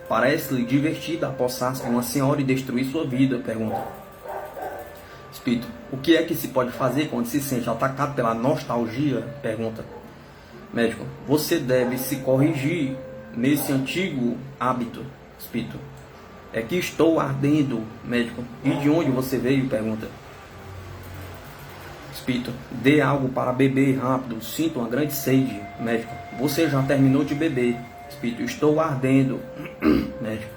Parece-lhe divertido apossar-se de uma senhora e destruir sua vida? Pergunta. Espírito, o que é que se pode fazer quando se sente atacado pela nostalgia? Pergunta. Médico, você deve se corrigir nesse antigo hábito. Espírito, é que estou ardendo. Médico, e de onde você veio? Pergunta. Espírito, dê algo para beber rápido, sinto uma grande sede. Médico, você já terminou de beber. Espírito, estou ardendo. Médico,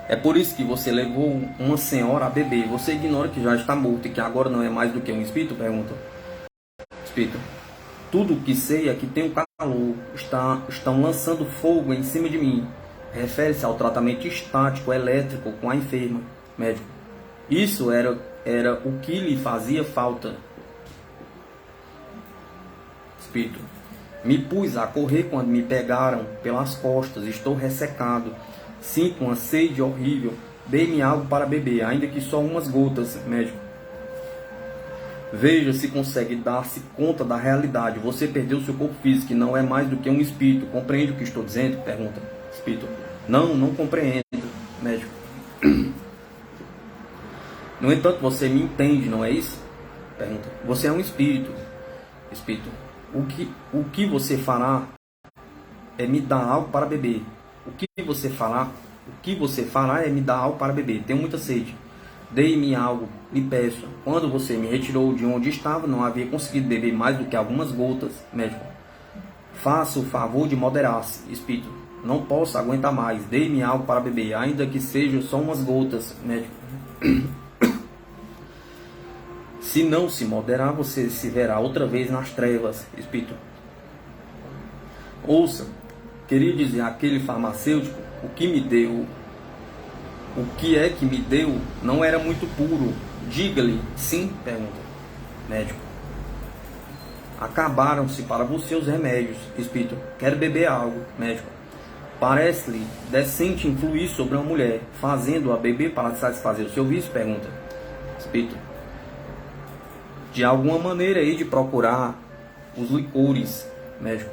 é por isso que você levou uma senhora a beber. Você ignora que já está morto e que agora não é mais do que um espírito? Pergunta. Espírito, tudo o que sei é que tenho calor. Estão lançando fogo em cima de mim. refere-se ao tratamento estático elétrico com a enferma. Médico. Isso era o que lhe fazia falta. Espírito. Me pus a correr quando me pegaram pelas costas. Estou ressecado. Sinto uma sede horrível. Dê-me algo para beber, ainda que só umas gotas. Médico. Veja se consegue dar-se conta da realidade. Você perdeu seu corpo físico e não é mais do que um espírito. Compreende o que estou dizendo? Pergunta. Espírito. Não compreendo. Médico. No entanto, você me entende, não é isso? Pergunta. Você é um espírito. Espírito. O que você fará é me dar algo para beber. O que você fará é me dar algo para beber. Tenho muita sede. Dei-me algo, lhe peço. Quando você me retirou de onde estava, não havia conseguido beber mais do que algumas gotas. Médico. Faça o favor de moderar-se. Espírito. Não posso aguentar mais. Dei-me algo para beber, ainda que seja só umas gotas. Médico. Se não se moderar, você se verá outra vez nas trevas. Espírito. Ouça, queria dizer aquele farmacêutico, o que é que me deu não era muito puro. Diga-lhe, sim? Pergunta. Médico. Acabaram-se para você os remédios. Espírito. Quero beber algo. Médico. Parece-lhe decente influir sobre uma mulher, fazendo-a beber para satisfazer o seu vício? Pergunta. Espírito. De alguma maneira hei de procurar os licores. Médico.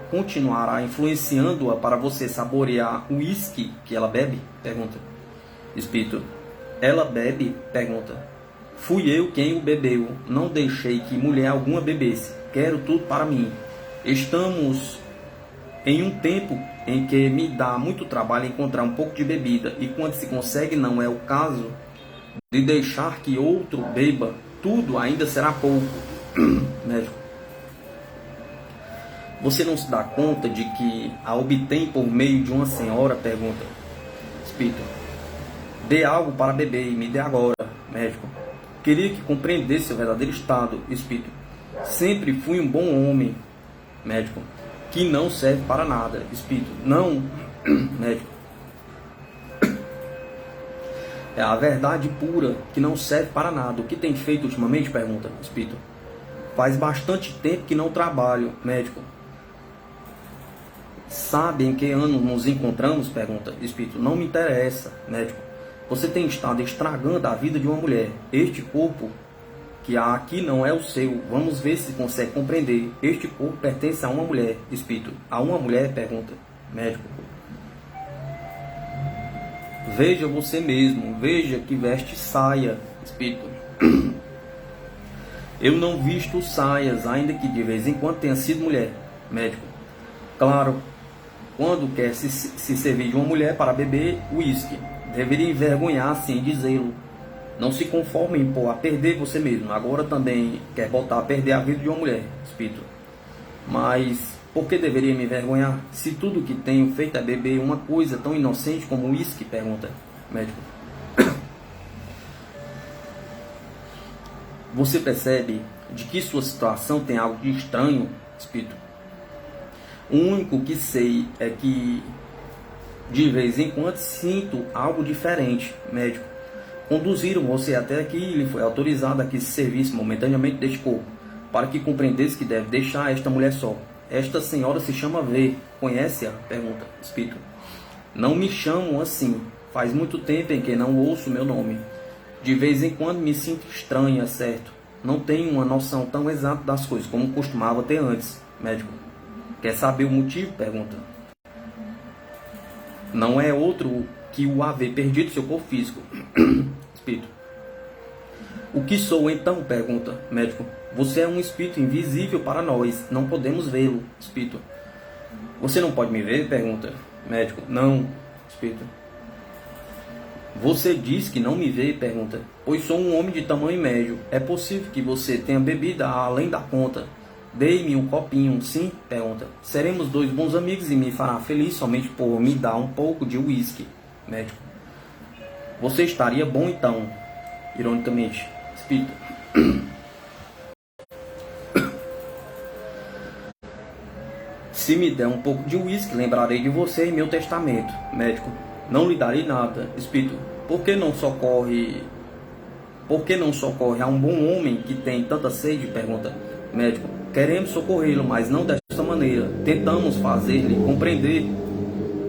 Continuará influenciando-a para você saborear o uísque que ela bebe? Pergunta. Espírito. Ela bebe? Pergunta. Fui eu quem o bebeu. Não deixei que mulher alguma bebesse. Quero tudo para mim. Estamos em um tempo em que me dá muito trabalho encontrar um pouco de bebida. E quando se consegue, não é o caso de deixar que outro beba. Tudo ainda será pouco. Médico. Você não se dá conta de que a obtém por meio de uma senhora? Pergunta. Espírito. Dê algo para beber e me dê agora. Médico. Queria que compreendesse seu verdadeiro estado. Espírito. Sempre fui um bom homem. Médico. Que não serve para nada. Espírito. Não. Médico. É a verdade pura, que não serve para nada. O que tem feito ultimamente? Pergunta. Espírito. Faz bastante tempo que não trabalho. Médico. Sabe em que ano nos encontramos? Pergunta. Espírito. Não me interessa. Médico. Você tem estado estragando a vida de uma mulher. Este corpo que há aqui não é o seu. Vamos ver se consegue compreender. Este corpo pertence a uma mulher. Espírito. A uma mulher? Pergunta. Médico. Veja você mesmo. Veja que veste saia. Espírito. Eu não visto saias, ainda que de vez em quando tenha sido mulher. Médico. Claro. Quando quer se servir de uma mulher para beber uísque, deveria envergonhar-se em dizê-lo. Não se conforme em pôr a perder você mesmo. Agora também quer botar a perder a vida de uma mulher. Espírito. Mas por que deveria me envergonhar? Se tudo que tenho feito é beber uma coisa tão inocente como uísque? Pergunta. Médico. Você percebe de que sua situação tem algo de estranho? Espírito. O único que sei é que de vez em quando sinto algo diferente. Médico. Conduziram você até aqui e lhe foi autorizado a que se servisse momentaneamente deste corpo, para que compreendesse que deve deixar esta mulher só. Esta senhora se chama V. Conhece-a? Pergunta. Espírito. Não me chamam assim. Faz muito tempo em que não ouço meu nome. De vez em quando me sinto estranha, certo? Não tenho uma noção tão exata das coisas como costumava ter antes. Médico. Quer saber o motivo? Pergunta. Não é outro que o haver perdido seu corpo físico. Espírito. O que sou então? Pergunta. Médico. Você é um espírito invisível para nós. Não podemos vê-lo. Espírito. Você não pode me ver? Pergunta. Médico. Não. Espírito. Você diz que não me vê? Pergunta. Pois sou um homem de tamanho médio. É possível que você tenha bebida além da conta. Dei-me um copinho, sim? Pergunta. Seremos dois bons amigos e me fará feliz somente por me dar um pouco de uísque. Médico. Você estaria bom então? Ironicamente. Espírito. Se me der um pouco de uísque, lembrarei de você em meu testamento. Médico: não lhe darei nada. Espírito: por que não socorre a um bom homem que tem tanta sede? Pergunta. Médico: queremos socorrê-lo, mas não desta maneira. Tentamos fazer-lhe compreender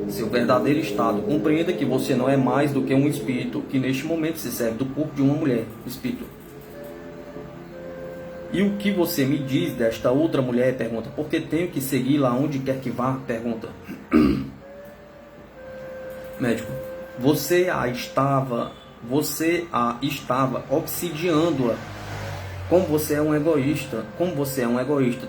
seu verdadeiro estado. Compreenda que você não é mais do que um espírito que neste momento se serve do corpo de uma mulher. Espírito: e o que você me diz desta outra mulher? Pergunta. Porque tenho que segui-la aonde quer que vá? Pergunta. Médico: você a estava obsidiando-a. Como você é um egoísta,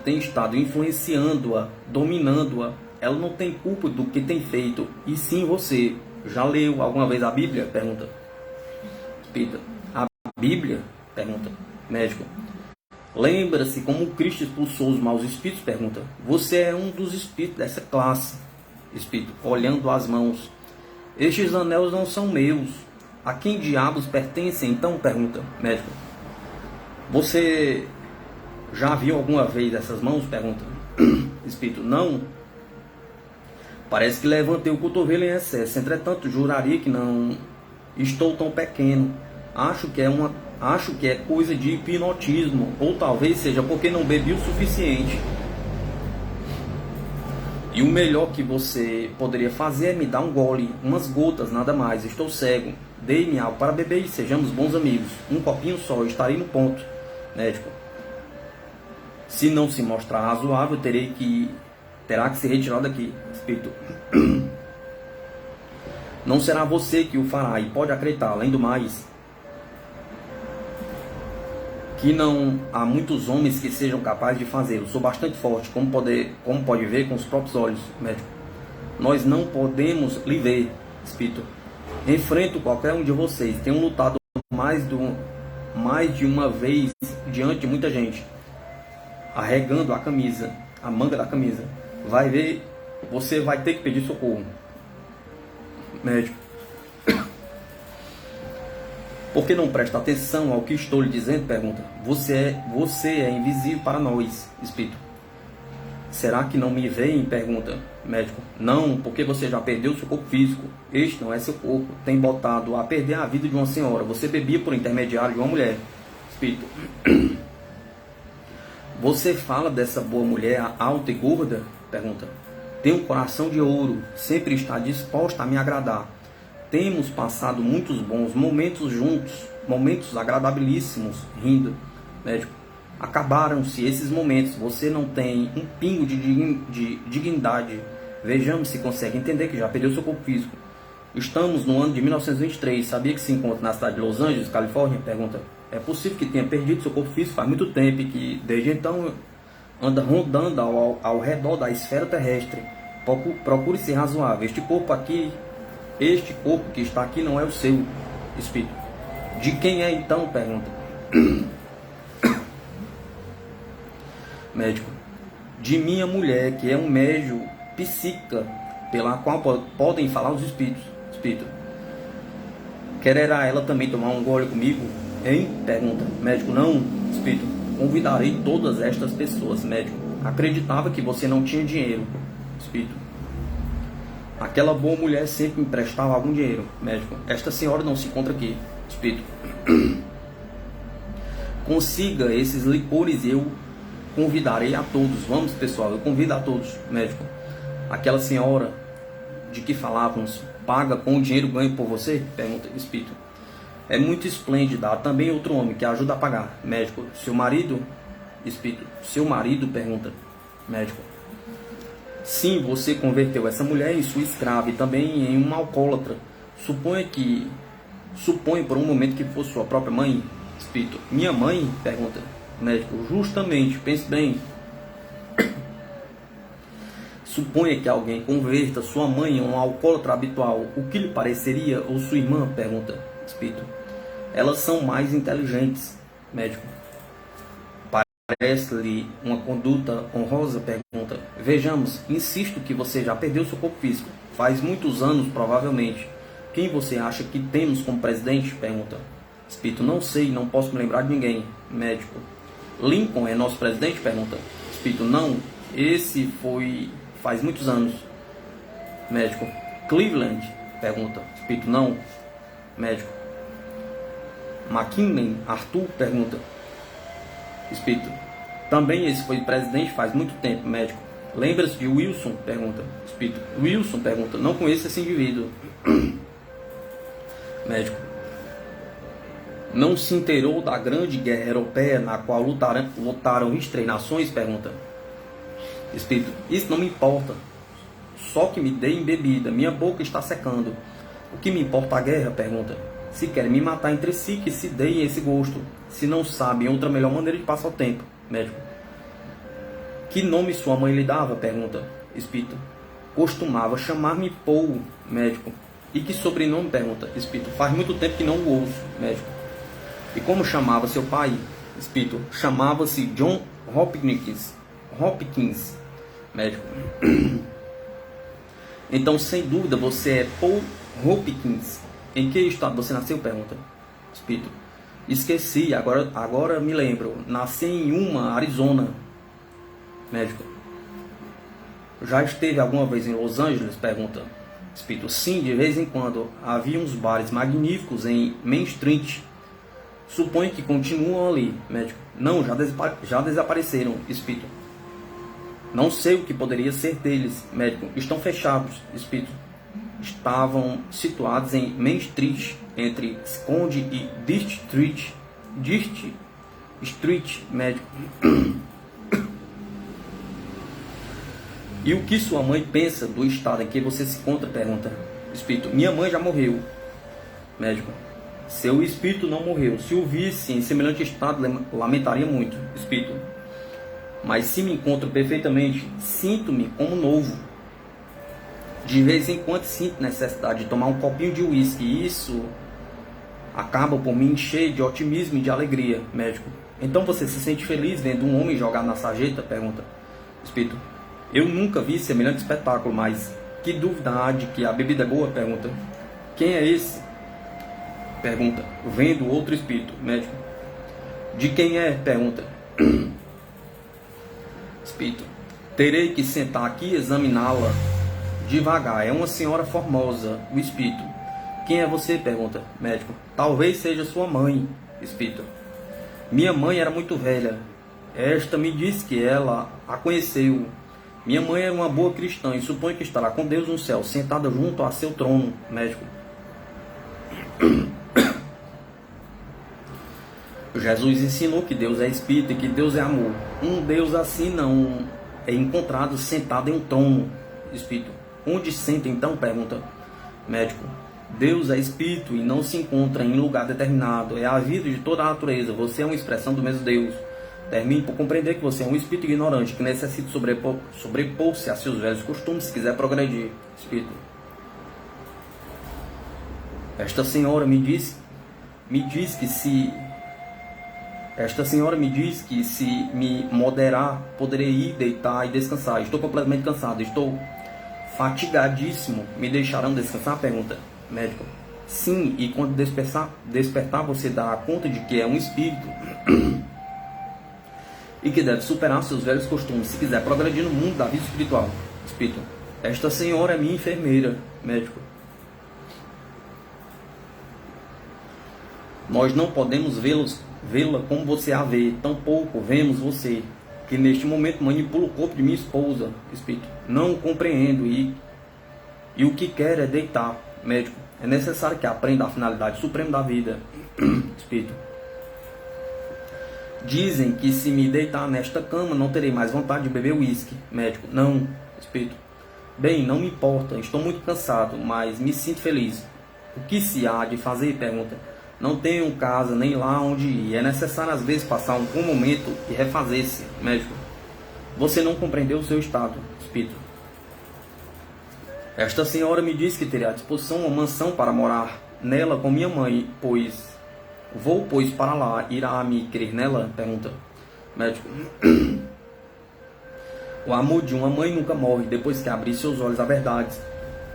tem estado influenciando-a, dominando-a. Ela não tem culpa do que tem feito, e sim você. Já leu alguma vez a Bíblia? Pergunta. Espírito: a Bíblia? Pergunta. Médico: lembra-se como Cristo expulsou os maus espíritos? Pergunta. Você é um dos espíritos dessa classe. Espírito, olhando as mãos: estes anéis não são meus. A quem diabos pertencem então? Pergunta. Médico: você já viu alguma vez essas mãos? Pergunta. Espírito: não. Parece que levantei o cotovelo em excesso. Entretanto, juraria que não estou tão pequeno. Acho que é coisa de hipnotismo, ou talvez seja porque não bebi o suficiente. E o melhor que você poderia fazer é me dar um gole, umas gotas, nada mais. Estou cego. Dê-me algo para beber e sejamos bons amigos. Um copinho só, estarei no ponto. Médico: se não se mostrar razoável, terá que ser retirado daqui. Espírito: não será você que o fará, e pode acreditar. Além do mais, que não há muitos homens que sejam capazes de fazê-lo. Sou bastante forte, como pode ver com os próprios olhos. Médico: nós não podemos lhe ver. Espírito: enfrento qualquer um de vocês. Tenho lutado mais de uma vez diante de muita gente, arregando a manga da camisa. Vai ver, você vai ter que pedir socorro. Médico: por que não presta atenção ao que estou lhe dizendo? Pergunta. Você é invisível para nós. Espírito: será que não me veem? Pergunta. Médico: não, porque você já perdeu seu corpo físico. Este não é seu corpo. Tem botado a perder a vida de uma senhora. Você bebia por intermediário de uma mulher. Espírito: você fala dessa boa mulher alta e gorda? Pergunta. Tem um coração de ouro. Sempre está disposta a me agradar. Temos passado muitos bons momentos juntos. Momentos agradabilíssimos, rindo. Médico: acabaram-se esses momentos. Você não tem um pingo de dignidade. Vejamos se consegue entender que já perdeu seu corpo físico. Estamos no ano de 1923. Sabia que se encontra na cidade de Los Angeles, Califórnia? Pergunta. É possível que tenha perdido seu corpo físico faz muito tempo e que desde então anda rondando ao redor da esfera terrestre. Procure ser razoável. Este corpo que está aqui não é o seu. Espírito: de quem é então? Pergunta. Médico: de minha mulher, que é um médium psíquica, pela qual podem falar os espíritos. Espírito: quererá ela também tomar um gole comigo? Hein? Pergunta. Médico: não. Espírito: convidarei todas estas pessoas. Médico: acreditava que você não tinha dinheiro. Espírito: aquela boa mulher sempre me prestava algum dinheiro. Médico: esta senhora não se encontra aqui. Espírito: consiga esses licores e eu convidarei a todos. Vamos, pessoal, eu convido a todos. Médico: aquela senhora de que falávamos paga com o dinheiro ganho por você? Pergunta. Espírito: é muito esplêndida. Há também outro homem que ajuda a pagar. Médico: seu marido? Espírito: seu marido? Pergunta. Médico: sim, você converteu essa mulher em sua escrava e também em uma alcoólatra. Suponho por um momento que fosse sua própria mãe. Espírito: minha mãe? Pergunta. Médico: justamente, pense bem. Suponha que alguém converta sua mãe em um alcoólatra habitual. O que lhe pareceria? Ou sua irmã? Pergunta. Espírito: elas são mais inteligentes. Médico: parece-lhe uma conduta honrosa? Pergunta. Vejamos, insisto que você já perdeu seu corpo físico. Faz muitos anos, provavelmente. Quem você acha que temos como presidente? Pergunta. Espírito: não sei, não posso me lembrar de ninguém. Médico: Lincoln é nosso presidente? Pergunta. Espírito: não, esse foi faz muitos anos. Médico. Cleveland? Pergunta. Espírito, não. Médico. McKinley? Arthur? Pergunta. Espírito, também esse foi presidente faz muito tempo. Médico. Lembra-se de Wilson? Pergunta. Espírito, Wilson? Pergunta. Não conheço esse indivíduo. Médico. Não se inteirou da grande guerra europeia na qual lutaram as 3 nações? Pergunta. Espírito, isso não me importa. Só que me deem bebida, minha boca está secando. O que me importa a guerra? Pergunta. Se querem me matar entre si, que se deem esse gosto. Se não sabem outra melhor maneira de passar o tempo. Médico. Que nome sua mãe lhe dava? Pergunta. Espírito. Costumava chamar-me Paul. Médico. E que sobrenome? Pergunta. Espírito. Faz muito tempo que não o ouço. Médico. E como chamava seu pai? Espírito. Chamava-se John Hopkins. Médico. Então, sem dúvida, você é Paul Hopkins. Em que estado você nasceu? Pergunta. Espírito. Esqueci, agora me lembro. Nasci em Yuma, Arizona. Médico. Já esteve alguma vez em Los Angeles? Pergunta. Espírito. Sim, de vez em quando. Havia uns bares magníficos em Main Street. Suponho que continuam ali. Médico. Não, já desapareceram. Espírito. Não sei o que poderia ser deles. Médico. Estão fechados. Espírito. Estavam situados em Main Street, entre Sconde e Dirt Street. Médico. E o que sua mãe pensa do estado em que você se encontra? Pergunta. Espírito. Minha mãe já morreu. Médico. Seu espírito não morreu. Se o visse em semelhante estado, lamentaria muito. Espírito. Mas se me encontro perfeitamente, sinto-me como novo. De vez em quando sinto necessidade de tomar um copinho de uísque, e isso acaba por me encher de otimismo e de alegria. Médico. Então você se sente feliz vendo um homem jogado na sarjeta? Pergunta. Espírito. Eu nunca vi semelhante espetáculo, mas que dúvida há de que a bebida é boa? Pergunta. Quem é esse? Pergunta. Vendo outro espírito. Médico. De quem é? Pergunta. Espírito. Terei que sentar aqui e examiná-la devagar. É uma senhora formosa. O espírito. Quem é você? Pergunta. Médico. Talvez seja sua mãe. Espírito. Minha mãe era muito velha. Esta me disse que ela a conheceu. Minha mãe era uma boa cristã e suponho que estará com Deus no céu, sentada junto a seu trono. Médico. Jesus ensinou que Deus é espírito e que Deus é amor. Um Deus assim não é encontrado sentado em um trono. Espírito. Onde senta então? Pergunta. Médico. Deus é espírito e não se encontra em lugar determinado. É a vida de toda a natureza. Você é uma expressão do mesmo Deus. Termine por compreender que você é um espírito ignorante que necessita sobrepor-se a seus velhos costumes se quiser progredir. Espírito. Esta senhora me diz que se me moderar, poderei ir deitar e descansar. Estou completamente cansado. Estou fatigadíssimo. Me deixarão descansar? Pergunta. Médico. Sim, e quando despertar você dará conta de que é um espírito e que deve superar seus velhos costumes se quiser progredir no mundo da vida espiritual. Espírito. Esta senhora é minha enfermeira. Médico. Nós não podemos vê-la como você a vê, tampouco vemos você, que neste momento manipula o corpo de minha esposa. Espírito. Não compreendo e o que quer é deitar. Médico. É necessário que aprenda a finalidade suprema da vida. Espírito. Dizem que se me deitar nesta cama não terei mais vontade de beber uísque. Médico. Não. Espírito. Bem, não me importa, estou muito cansado, mas me sinto feliz. O que se há de fazer? Pergunta. Não tenho casa nem lá onde ir. É necessário às vezes passar um bom momento e refazer-se. Médico. Você não compreendeu o seu estado. Espírito. Esta senhora me disse que teria à disposição uma mansão para morar nela com minha mãe, Vou, pois, para lá. Irá me querer nela? Pergunta. Médico. O amor de uma mãe nunca morre. Depois que abrir seus olhos à verdade,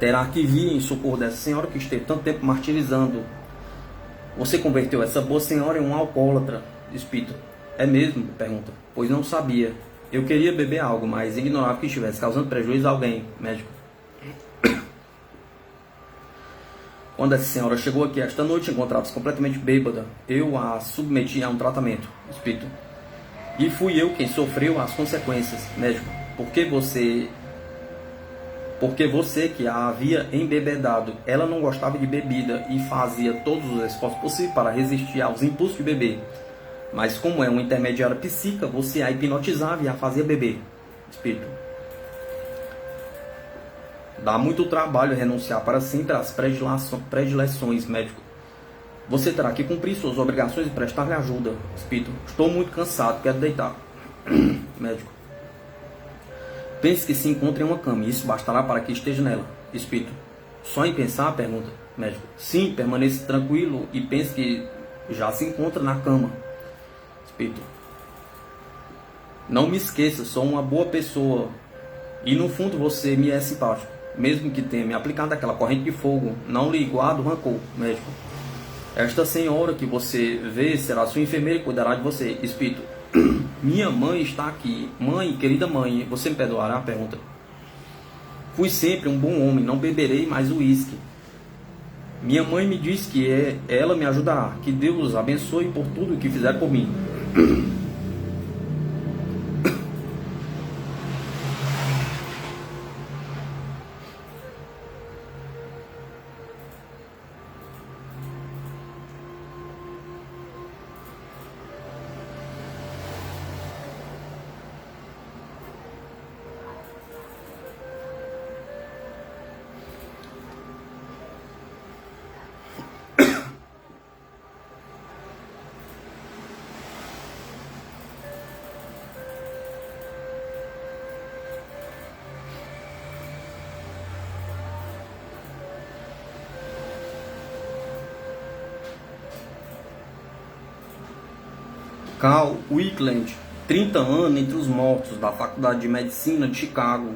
terá que vir em socorro dessa senhora que esteve tanto tempo martirizando. Você converteu essa boa senhora em um alcoólatra. Espírito. É mesmo? Pergunta. Pois não sabia. Eu queria beber algo, mas ignorava que estivesse causando prejuízo a alguém. Médico. Quando essa senhora chegou aqui esta noite, encontrava-se completamente bêbada. Eu a submeti a um tratamento. Espírito. E fui eu quem sofreu as consequências. Médico. Porque você que a havia embebedado, ela não gostava de bebida e fazia todos os esforços possíveis para resistir aos impulsos de beber. Mas como é uma intermediária psíquica, você a hipnotizava e a fazia beber. Espírito. Dá muito trabalho renunciar para sempre às predileções, médico. Você terá que cumprir suas obrigações e prestar-lhe ajuda. Espírito. Estou muito cansado, quero deitar. Médico. Pense que se encontra em uma cama, e isso bastará para que esteja nela. Espírito. Só em pensar? Pergunta. Médico. Sim, permaneça tranquilo e pense que já se encontra na cama. Espírito. Não me esqueça, sou uma boa pessoa. E no fundo você me é simpático. Mesmo que tenha me aplicado aquela corrente de fogo, não lhe guardo rancor. Médico. Esta senhora que você vê será sua enfermeira e cuidará de você. Espírito. Minha mãe está aqui. Mãe, querida mãe, você me perdoará? Pergunta. Fui sempre um bom homem, não beberei mais uísque. Minha mãe me diz que ela me ajudará. Que Deus abençoe por tudo que fizer por mim. Carl Wickland, 30 anos entre os mortos da Faculdade de Medicina de Chicago.